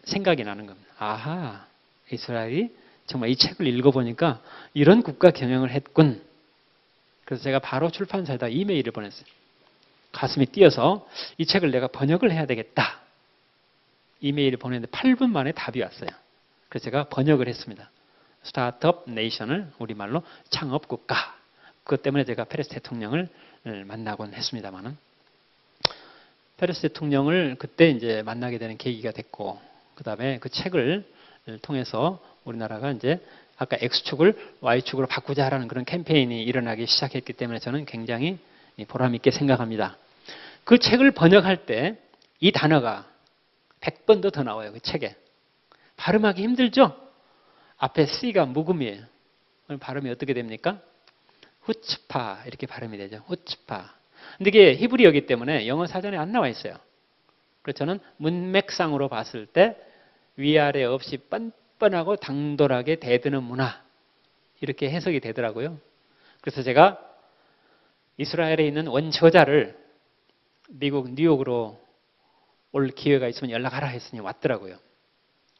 생각이 나는 겁니다. 아하, 이스라엘이 정말 이 책을 읽어보니까 이런 국가 경영을 했군. 그래서 제가 바로 출판사에다 이메일을 보냈어요. 가슴이 뛰어서 이 책을 내가 번역을 해야 되겠다. 이메일을 보냈는데 8분 만에 답이 왔어요. 그래서 제가 번역을 했습니다. 스타트업 네이션을 우리말로 창업국가. 그것 때문에 제가 페레스 대통령을 만나곤 했습니다만은, 페레스 대통령을 그때 이제 만나게 되는 계기가 됐고, 그 다음에 그 책을 통해서 우리나라가 이제 아까 X축을 Y축으로 바꾸자라는 그런 캠페인이 일어나기 시작했기 때문에 저는 굉장히 보람 있게 생각합니다. 그 책을 번역할 때 이 단어가 100번도 더 나와요. 그 책에. 발음하기 힘들죠? 앞에 C가 묵음이에요. 그럼 발음이 어떻게 됩니까? 후츠파 이렇게 발음이 되죠. 후츠파. 근데 이게 히브리어이기 때문에 영어 사전에 안 나와 있어요. 그래서 저는 문맥상으로 봤을 때 위아래 없이 뻔뻔하고 당돌하게 대드는 문화 이렇게 해석이 되더라고요. 그래서 제가 이스라엘에 있는 원저자를 미국 뉴욕으로 올 기회가 있으면 연락하라 했으니 왔더라고요.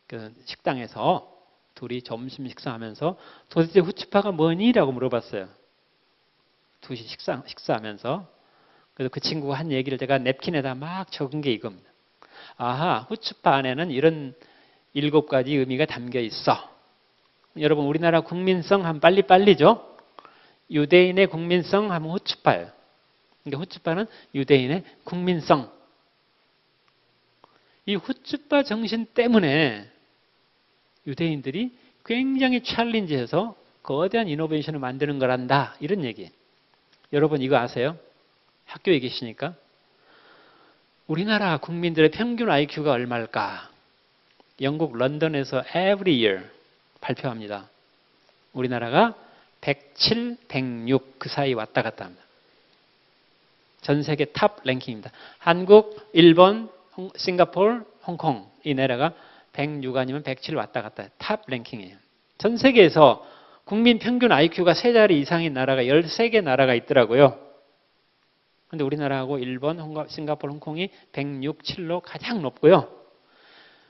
그 식당에서 둘이 점심 식사하면서 도대체 후츠파가 뭐니? 라고 물어봤어요. 둘이 식사하면서. 그래서 그 친구가 한 얘기를 제가 냅킨에다 막 적은 게 이겁니다. 아하, 후츠파 안에는 이런 7가지 의미가 담겨 있어. 여러분, 우리나라 국민성 하면 빨리빨리죠? 유대인의 국민성 하면 후츠파예요. 그러니까 후츠파는 유대인의 국민성. 이 후츠파 정신 때문에 유대인들이 굉장히 챌린지해서 거대한 이노베이션을 만드는 거란다. 이런 얘기. 여러분 이거 아세요? 학교에 계시니까. 우리나라 국민들의 평균 IQ가 얼마일까? 영국 런던에서 every year 발표합니다. 우리나라가 107, 106 그 사이 왔다 갔다 합니다. 전 세계 탑 랭킹입니다. 한국, 일본, 싱가포르, 홍콩 이 나라가 106 아니면 107 왔다 갔다 해요. 탑 랭킹이에요. 전 세계에서 국민 평균 IQ가 3자리 이상인 나라가 13개 나라가 있더라고요. 근데 우리나라하고 일본, 싱가포르, 홍콩이 106, 7로 가장 높고요.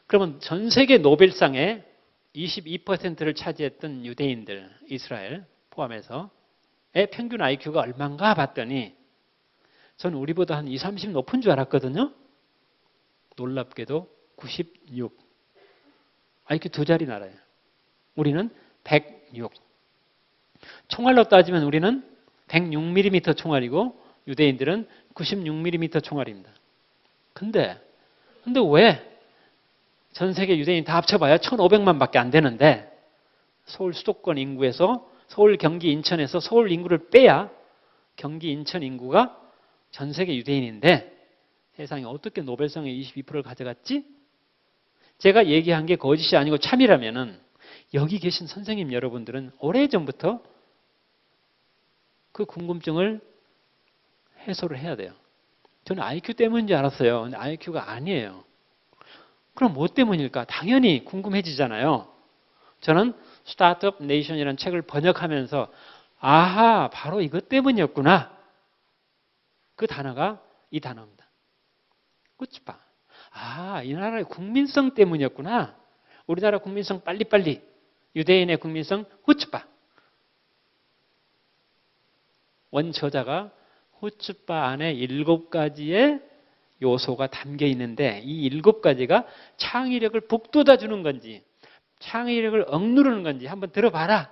그러면 전 세계 노벨상에 22%를 차지했던 유대인들, 이스라엘 포함해서 의 평균 IQ가 얼마인가 봤더니 전 우리보다 한 20, 30 높은 줄 알았거든요. 놀랍게도 96. IQ 2자리 나라예요. 우리는 106. 총알로 따지면 우리는 106mm 총알이고 유대인들은 96mm 총알입니다. 근데 왜 전 세계 유대인 다 합쳐봐야 1,500만 밖에 안 되는데 서울 수도권 인구에서 서울, 경기, 인천에서 서울 인구를 빼야 경기, 인천 인구가 전 세계 유대인인데 세상에 어떻게 노벨상의 22%를 가져갔지? 제가 얘기한 게 거짓이 아니고 참이라면은 여기 계신 선생님 여러분들은 오래전부터 그 궁금증을 해소를 해야 돼요. 저는 IQ 때문인 줄 알았어요. 근데 IQ가 아니에요. 그럼 뭐 때문일까? 당연히 궁금해지잖아요. 저는 스타트업 네이션이라는 책을 번역하면서 아하, 바로 이것 때문이었구나. 그 단어가 이 단어입니다. 후츠파. 아, 이 나라의 국민성 때문이었구나. 우리나라 국민성 빨리빨리. 유대인의 국민성 후츠파. 원저자가 후츠파 안에 7가지의 요소가 담겨 있는데 이 7가지가 창의력을 북돋아 주는 건지 창의력을 억누르는 건지 한번 들어봐라.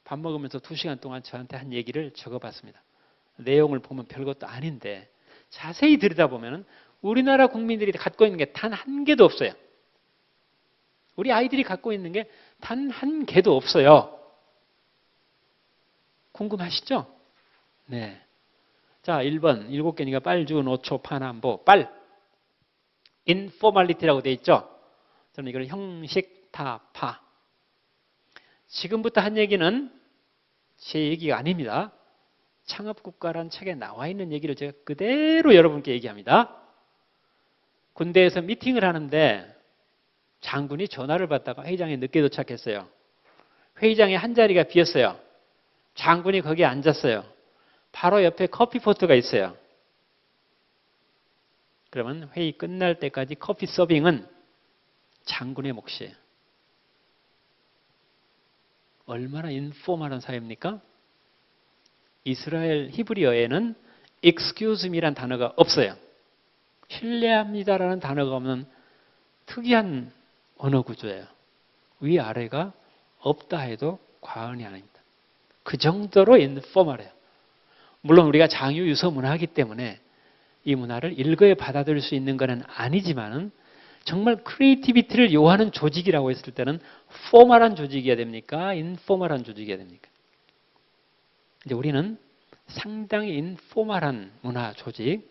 밥 먹으면서 2시간 동안 저한테 한 얘기를 적어봤습니다. 내용을 보면 별것도 아닌데 자세히 들여다보면 우리나라 국민들이 갖고 있는 게 단 한 개도 없어요. 우리 아이들이 갖고 있는 게 단 한 개도 없어요. 궁금하시죠? 네. 자, 1번 7개니까 빨주, 노초, 파남보, 빨. 인포멀리티라고 되어 있죠? 저는 이걸 형식, 타파. 지금부터 한 얘기는 제 얘기가 아닙니다. 창업국가라는 책에 나와 있는 얘기를 제가 그대로 여러분께 얘기합니다. 군대에서 미팅을 하는데 장군이 전화를 받다가 회의장에 늦게 도착했어요. 회의장에 한 자리가 비었어요. 장군이 거기에 앉았어요. 바로 옆에 커피포트가 있어요. 그러면 회의 끝날 때까지 커피 서빙은 장군의 몫이에요. 얼마나 인포멀한 사회입니까? 이스라엘 히브리어에는 excuse me란 단어가 없어요. 실례합니다라는 단어가 없는 특이한 언어 구조예요. 위아래가 없다 해도 과언이 아닙니다. 그 정도로 인포멀해요. 물론 우리가 장유 유서 문화이기 때문에 이 문화를 일거에 받아들일 수 있는 것은 아니지만은 정말 크리에이티비티를 요하는 조직이라고 했을 때는 포멀한 조직이어야 됩니까? 인포멀한 조직이어야 됩니까? 이제 우리는 상당히 인포멀한 문화 조직,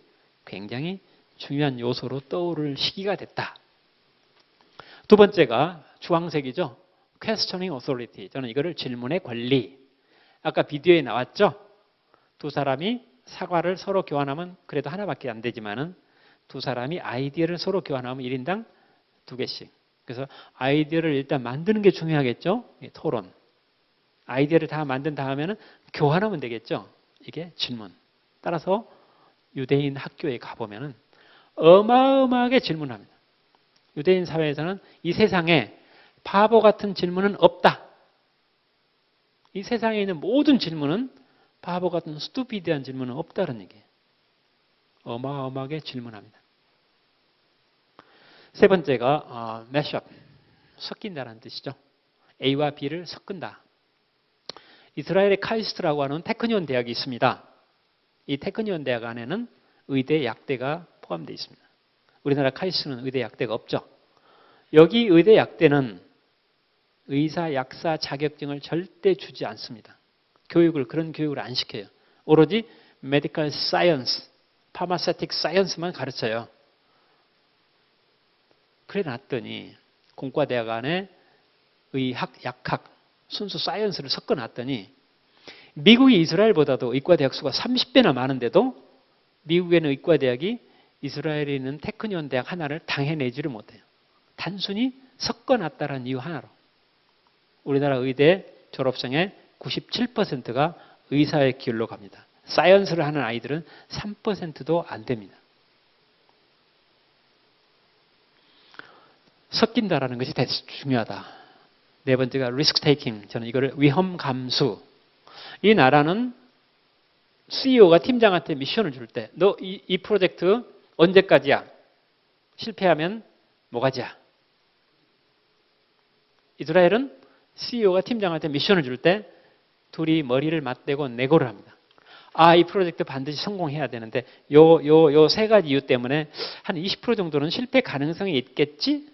굉장히 중요한 요소로 떠오를 시기가 됐다. 두 번째가 주황색이죠. questioning authority. 저는 이거를 질문의 권리. 아까 비디오에 나왔죠. 두 사람이 사과를 서로 교환하면 그래도 하나밖에 안 되지만은 두 사람이 아이디어를 서로 교환하면 1인당 2개씩. 그래서 아이디어를 일단 만드는 게 중요하겠죠. 토론. 아이디어를 다 만든 다음에는 교환하면 되겠죠. 이게 질문. 따라서 유대인 학교에 가보면은 어마어마하게 질문합니다. 유대인 사회에서는 이 세상에 바보 같은 질문은 없다. 이 세상에 있는 모든 질문은 바보 같은 스투피드한 질문은 없다는 얘기예요. 어마어마하게 질문합니다. 세 번째가 mashup, 섞인다는 뜻이죠. A와 B를 섞은다. 이스라엘의 카이스트라고 하는 테크니온 대학이 있습니다. 이 테크니온 대학 안에는 의대, 약대가 포함되어 있습니다. 우리나라 카이스트는 의대, 약대가 없죠. 여기 의대, 약대는 의사, 약사 자격증을 절대 주지 않습니다. 그런 교육을 안 시켜요. 오로지 메디컬 사이언스, 파마세틱 사이언스만 가르쳐요. 그래 놨더니 공과대학 안에 의학, 약학, 순수 사이언스를 섞어 놨더니 미국이 이스라엘보다도 의과대학 수가 30배나 많은데도 미국에는 의과대학이 이스라엘에 있는 테크니온 대학 하나를 당해내지를 못해요. 단순히 섞어놨다는 이유 하나로. 우리나라 의대 졸업생의 97%가 의사의 길로 갑니다. 사이언스를 하는 아이들은 3%도 안 됩니다. 섞인다라는 것이 대단히 중요하다. 네 번째가 리스크 테이킹. 저는 이거를 위험 감수. 이 나라는 CEO가 팀장한테 미션을 줄 때 너 이 프로젝트 언제까지야? 실패하면 뭐가지야? 이스라엘은 CEO가 팀장한테 미션을 줄 때 둘이 머리를 맞대고 내고를 합니다. 이 프로젝트 반드시 성공해야 되는데 요 세 가지 이유 때문에 한 20% 정도는 실패 가능성이 있겠지?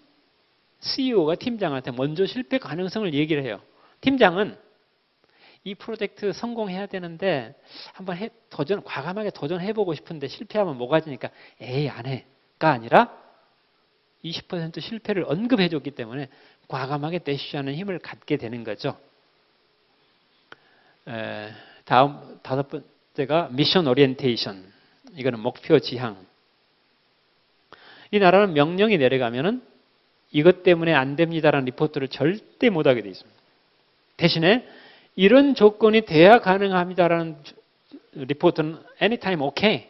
CEO가 팀장한테 먼저 실패 가능성을 얘기를 해요. 팀장은 이 프로젝트 성공해야 되는데 한번 과감하게 도전해보고 싶은데 실패하면 뭐가지니까 에이 안 해가 아니라 20% 실패를 언급해줬기 때문에 과감하게 대시하는 힘을 갖게 되는 거죠. 다음 다섯 번째가 미션 오리엔테이션. 이거는 목표 지향. 이 나라는 명령이 내려가면은 이것 때문에 안 됩니다라는 리포트를 절대 못하게 되어 있습니다. 대신에 이런 조건이 돼야 가능합니다라는 리포트는 anytime okay.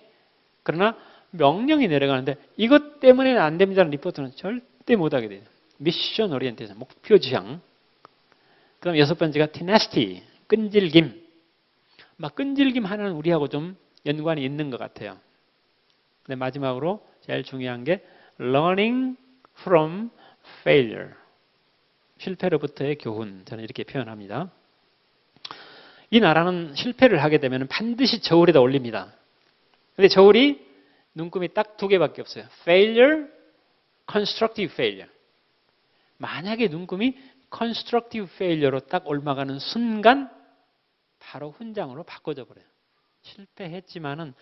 그러나 명령이 내려가는데 이것 때문에 안 됩니다라는 리포트는 절대 못하게 돼요. 미션 오리엔테이션, 목표 지향. 그다음 여섯 번째가 tenacity, 끈질김. 끈질김 하나는 우리하고 좀 연관이 있는 것 같아요. 근데 마지막으로 제일 중요한 게 learning from failure. 실패로부터의 교훈. 저는 이렇게 표현합니다. 이 나라는 실패를 하게 되면 반드시 저울에다 올립니다. 근데 저울이 눈금이 딱 두 개밖에 없어요. failure, constructive failure. 만약에 눈금이 constructive failure로 딱 올라가는 순간 바로 훈장으로 바꿔져 버려요. 실패했지만은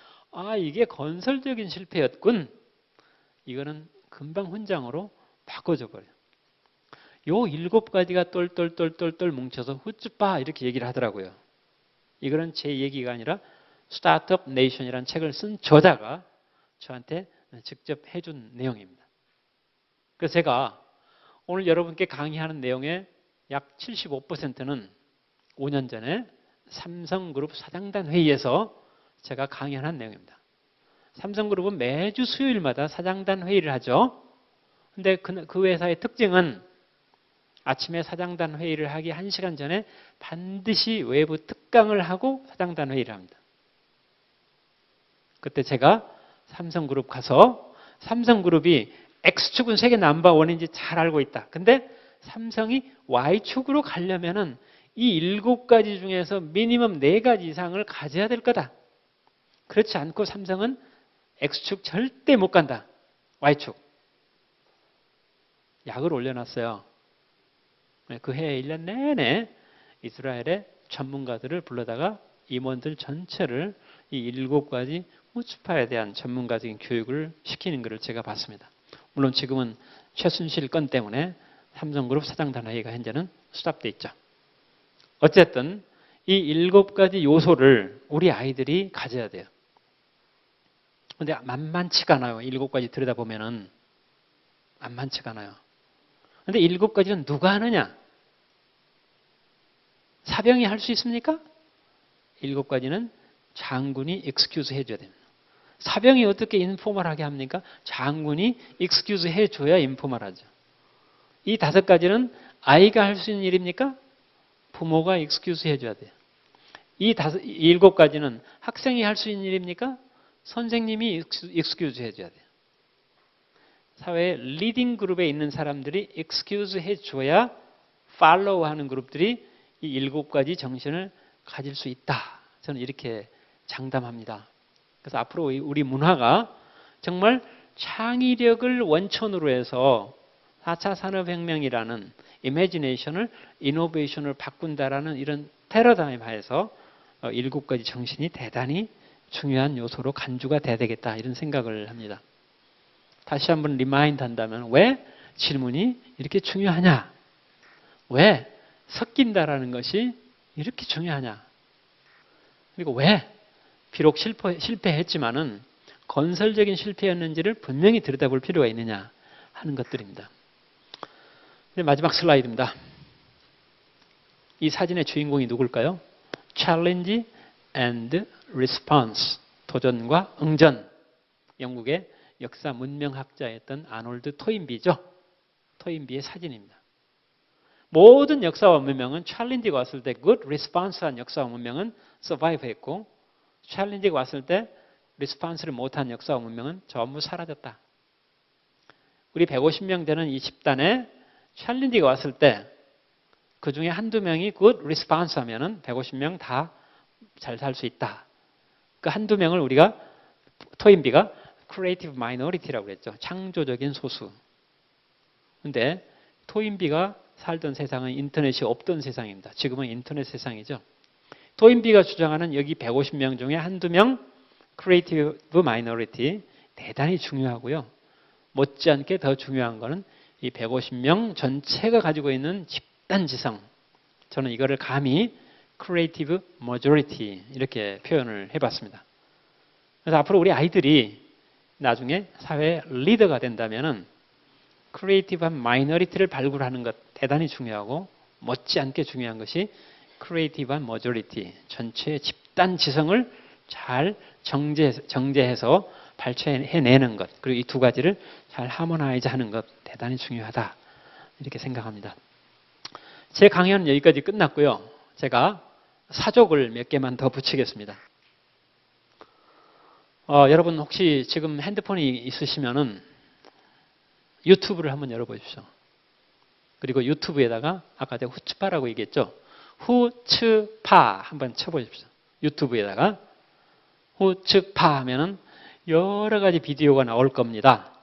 이게 건설적인 실패였군. 이거는 금방 훈장으로 바꿔져 버려요. 요 7가지가 똘똘똘똘똘 뭉쳐서 후츠파 이렇게 얘기를 하더라고요. 이거는 제 얘기가 아니라 스타트업 네이션이라는 책을 쓴 저자가 저한테 직접 해준 내용입니다. 그래서 제가 오늘 여러분께 강의하는 내용의 약 75%는 5년 전에 삼성그룹 사장단 회의에서 제가 강연한 내용입니다. 삼성그룹은 매주 수요일마다 사장단 회의를 하죠. 근데 그 회사의 특징은 아침에 사장단 회의를 하기 1시간 전에 반드시 외부 특강을 하고 사장단 회의를 합니다. 그때 제가 삼성그룹 가서 삼성그룹이 X축은 세계 넘버원인지 잘 알고 있다. 근데 삼성이 Y축으로 가려면은 이 7가지 중에서 미니멈 4가지 이상을 가져야 될 거다. 그렇지 않고 삼성은 X축 절대 못 간다. Y축. 약을 올려놨어요. 그 해 1년 내내 이스라엘의 전문가들을 불러다가 임원들 전체를 이 7가지 후츠파에 대한 전문가적인 교육을 시키는 것을 제가 봤습니다. 물론 지금은 최순실 건 때문에 삼성그룹 사장단 회의가 현재는 스탑돼 있죠. 어쨌든 이 7가지 요소를 우리 아이들이 가져야 돼요. 근데 만만치가 않아요. 7가지 들여다보면은 만만치가 않아요. 근데 7가지는 누가 하느냐? 사병이 할 수 있습니까? 7가지는 장군이 익스큐즈 해줘야 됩니다. 사병이 어떻게 인포멀하게 합니까? 장군이 익스큐즈 해줘야 인포멀하죠. 이 5가지는 아이가 할 수 있는 일입니까? 부모가 익스큐즈 해줘야 돼요. 이 7가지는 학생이 할 수 있는 일입니까? 선생님이 익스큐즈 해줘야 돼요. 사회에 리딩 그룹에 있는 사람들이 익스큐즈 해줘야 팔로우 하는 그룹들이 이 7가지 정신을 가질 수 있다. 저는 이렇게 장담합니다. 그래서 앞으로 우리 문화가 정말 창의력을 원천으로 해서 4차 산업혁명이라는 이미지네이션을 이노베이션을 바꾼다라는 이런 패러다임 하에서 7가지 정신이 대단히 중요한 요소로 간주가 돼야 되겠다 이런 생각을 합니다. 다시 한번 리마인드 한다면 왜 질문이 이렇게 중요하냐? 왜 섞인다라는 것이 이렇게 중요하냐? 그리고 왜 비록 실패했지만은 건설적인 실패였는지를 분명히 들여다볼 필요가 있느냐 하는 것들입니다. 마지막 슬라이드입니다. 이 사진의 주인공이 누굴까요? Challenge and Response, 도전과 응전. 영국의 역사 문명학자였던 아놀드 토인비죠. 토인비의 사진입니다. 모든 역사와 문명은 챌린지가 왔을 때 good response한 역사와 문명은 survive 했고 챌린지가 왔을 때 response를 못한 역사와 문명은 전부 사라졌다. 우리 150명 되는 이 집단에 챌린지가 왔을 때 그 중에 한두 명이 good response 하면은 150명 다 잘 살 수 있다. 그 한두 명을 우리가 토인비가 creative minority라고 그랬죠. 창조적인 소수. 근데 토인비가 살던 세상은 인터넷이 없던 세상입니다. 지금은 인터넷 세상이죠. 토인비가 주장하는 여기 150명 중에 한두 명 creative minority 대단히 중요하고요. 못지않게 더 중요한 거는 이 150명 전체가 가지고 있는 집단지성. 저는 이거를 감히 creative majority 이렇게 표현을 해봤습니다. 그래서 앞으로 우리 아이들이 나중에 사회 리더가 된다면은 크리에이티브한 마이너리티를 발굴하는 것 대단히 중요하고 못지않게 중요한 것이 크리에이티브한 머저리티, 전체의 집단 지성을 잘 정제해서 발췌해내는 것, 그리고 이 2가지를 잘 하모나이즈 하는 것 대단히 중요하다 이렇게 생각합니다. 제 강연은 여기까지 끝났고요. 제가 사족을 몇 개만 더 붙이겠습니다. 여러분 혹시 지금 핸드폰이 있으시면은 유튜브를 한번 열어보십시오. 그리고 유튜브에다가 아까 제가 후츠파라고 얘기했죠. 후츠파 한번 쳐보십시오. 유튜브에다가 후츠파 하면은 여러 가지 비디오가 나올 겁니다.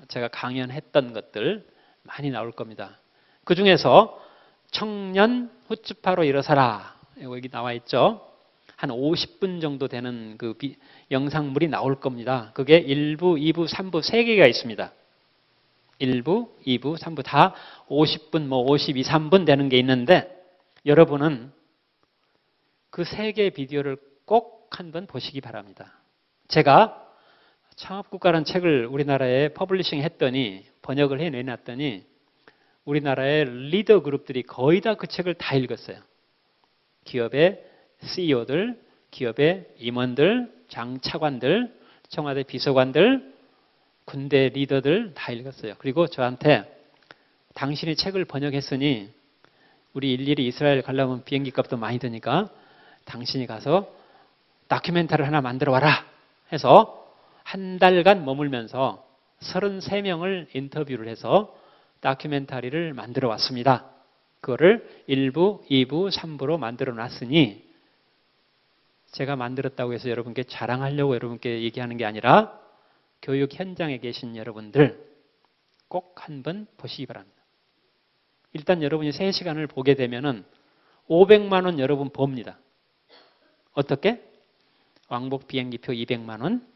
제가 강연했던 것들 많이 나올 겁니다. 그 중에서 청년 후츠파로 일어서라. 여기 나와 있죠. 한 50분 정도 되는 그 영상물이 나올 겁니다. 그게 1부, 2부, 3부 3개가 있습니다. 1부, 2부, 3부 다 50분, 52, 3분 되는 게 있는데 여러분은 그 3개의 비디오를 꼭 한번 보시기 바랍니다. 제가 창업국가라는 책을 우리나라에 퍼블리싱 했더니 번역을 해내놨더니 우리나라의 리더 그룹들이 거의 다 그 책을 다 읽었어요. 기업의 CEO들, 기업의 임원들, 장차관들, 청와대 비서관들, 군대 리더들 다 읽었어요. 그리고 저한테 당신이 책을 번역했으니 우리 일일이 이스라엘 가려면 비행기 값도 많이 드니까 당신이 가서 다큐멘터리를 하나 만들어 와라 해서 한 달간 머물면서 33명을 인터뷰를 해서 다큐멘터리를 만들어 왔습니다. 그거를 1부, 2부, 3부로 만들어 놨으니 제가 만들었다고 해서 여러분께 자랑하려고 여러분께 얘기하는 게 아니라 교육 현장에 계신 여러분들 꼭 한번 보시기 바랍니다. 일단 여러분이 3시간을 보게 되면은 500만 원 여러분 봅니다. 어떻게? 왕복 비행기표 200만 원,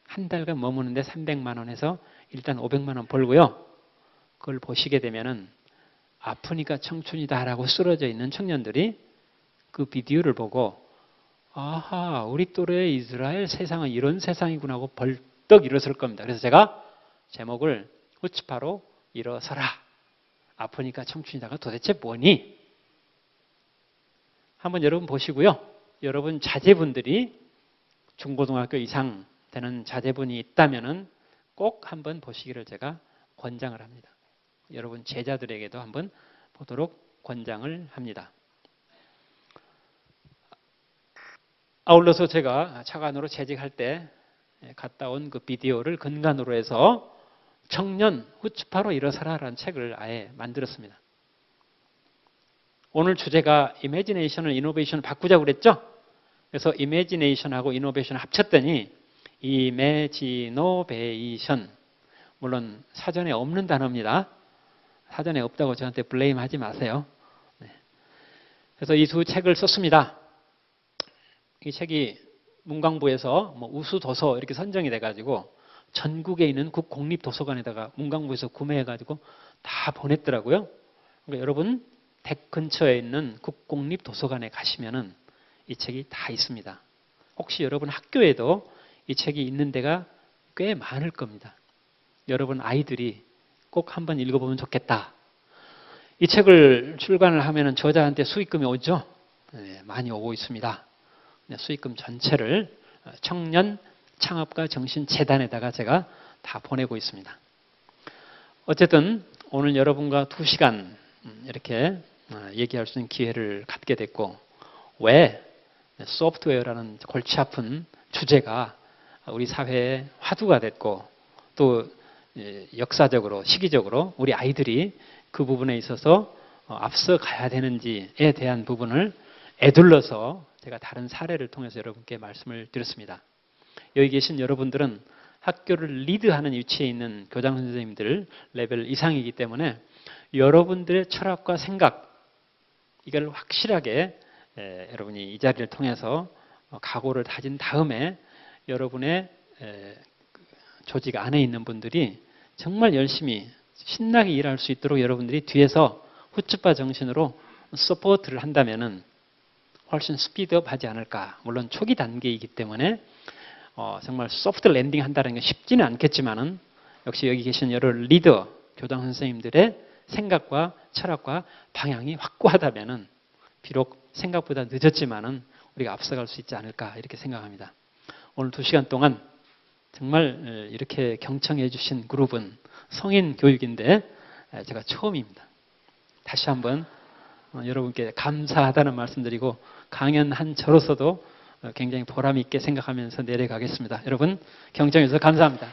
한 달간 머무는데 300만 원에서 일단 500만 원 벌고요. 그걸 보시게 되면은 아프니까 청춘이다라고 쓰러져 있는 청년들이 그 비디오를 보고 아하, 우리 또래의 이스라엘 세상은 이런 세상이구나 하고 벌떡 일어설 겁니다. 그래서 제가 제목을 후츠파로 일어서라. 아프니까 청춘이다가 도대체 뭐니? 한번 여러분 보시고요. 여러분 자제분들이 중고등학교 이상 되는 자제분이 있다면은 꼭 한번 보시기를 제가 권장을 합니다. 여러분 제자들에게도 한번 보도록 권장을 합니다. 아울러서 제가 차관으로 재직할 때 갔다 온 그 비디오를 근간으로 해서 청년 후츠파로 일어서라라는 책을 아예 만들었습니다. 오늘 주제가 이미지네이션을 이노베이션을 바꾸자고 그랬죠? 그래서 이미지네이션하고 이노베이션을 합쳤더니 이미지노베이션, 물론 사전에 없는 단어입니다. 사전에 없다고 저한테 블레임하지 마세요. 네. 그래서 이 두 책을 썼습니다. 이 책이 문광부에서 우수도서 이렇게 선정이 돼가지고 전국에 있는 국공립도서관에다가 문광부에서 구매해가지고 다 보냈더라고요. 그러니까 여러분 댁 근처에 있는 국공립도서관에 가시면은 이 책이 다 있습니다. 혹시 여러분 학교에도 이 책이 있는 데가 꽤 많을 겁니다. 여러분 아이들이 꼭 한번 읽어보면 좋겠다. 이 책을 출간을 하면은 저자한테 수익금이 오죠? 네, 많이 오고 있습니다. 수익금 전체를 청년 창업가 정신재단에다가 제가 다 보내고 있습니다. 어쨌든 오늘 여러분과 2시간 이렇게 얘기할 수 있는 기회를 갖게 됐고, 왜 소프트웨어라는 골치 아픈 주제가 우리 사회의 화두가 됐고 또 역사적으로 시기적으로 우리 아이들이 그 부분에 있어서 앞서 가야 되는지에 대한 부분을 에둘러서 제가 다른 사례를 통해서 여러분께 말씀을 드렸습니다. 여기 계신 여러분들은 학교를 리드하는 위치에 있는 교장 선생님들 레벨 이상이기 때문에 여러분들의 철학과 생각, 이걸 확실하게 여러분이 이 자리를 통해서 각오를 다진 다음에 여러분의 조직 안에 있는 분들이 정말 열심히 신나게 일할 수 있도록 여러분들이 뒤에서 후츠파 정신으로 서포트를 한다면은 훨씬 스피드업 하지 않을까. 물론 초기 단계이기 때문에 정말 소프트 랜딩 한다는 게 쉽지는 않겠지만은 역시 여기 계신 여러 리더, 교장 선생님들의 생각과 철학과 방향이 확고하다면은 비록 생각보다 늦었지만은 우리가 앞서갈 수 있지 않을까 이렇게 생각합니다. 오늘 2시간 동안 정말 이렇게 경청해 주신 그룹은 성인 교육인데 제가 처음입니다. 다시 한번 여러분께 감사하다는 말씀드리고 강연한 저로서도 굉장히 보람 있게 생각하면서 내려가겠습니다. 여러분 경청해 주셔서 감사합니다.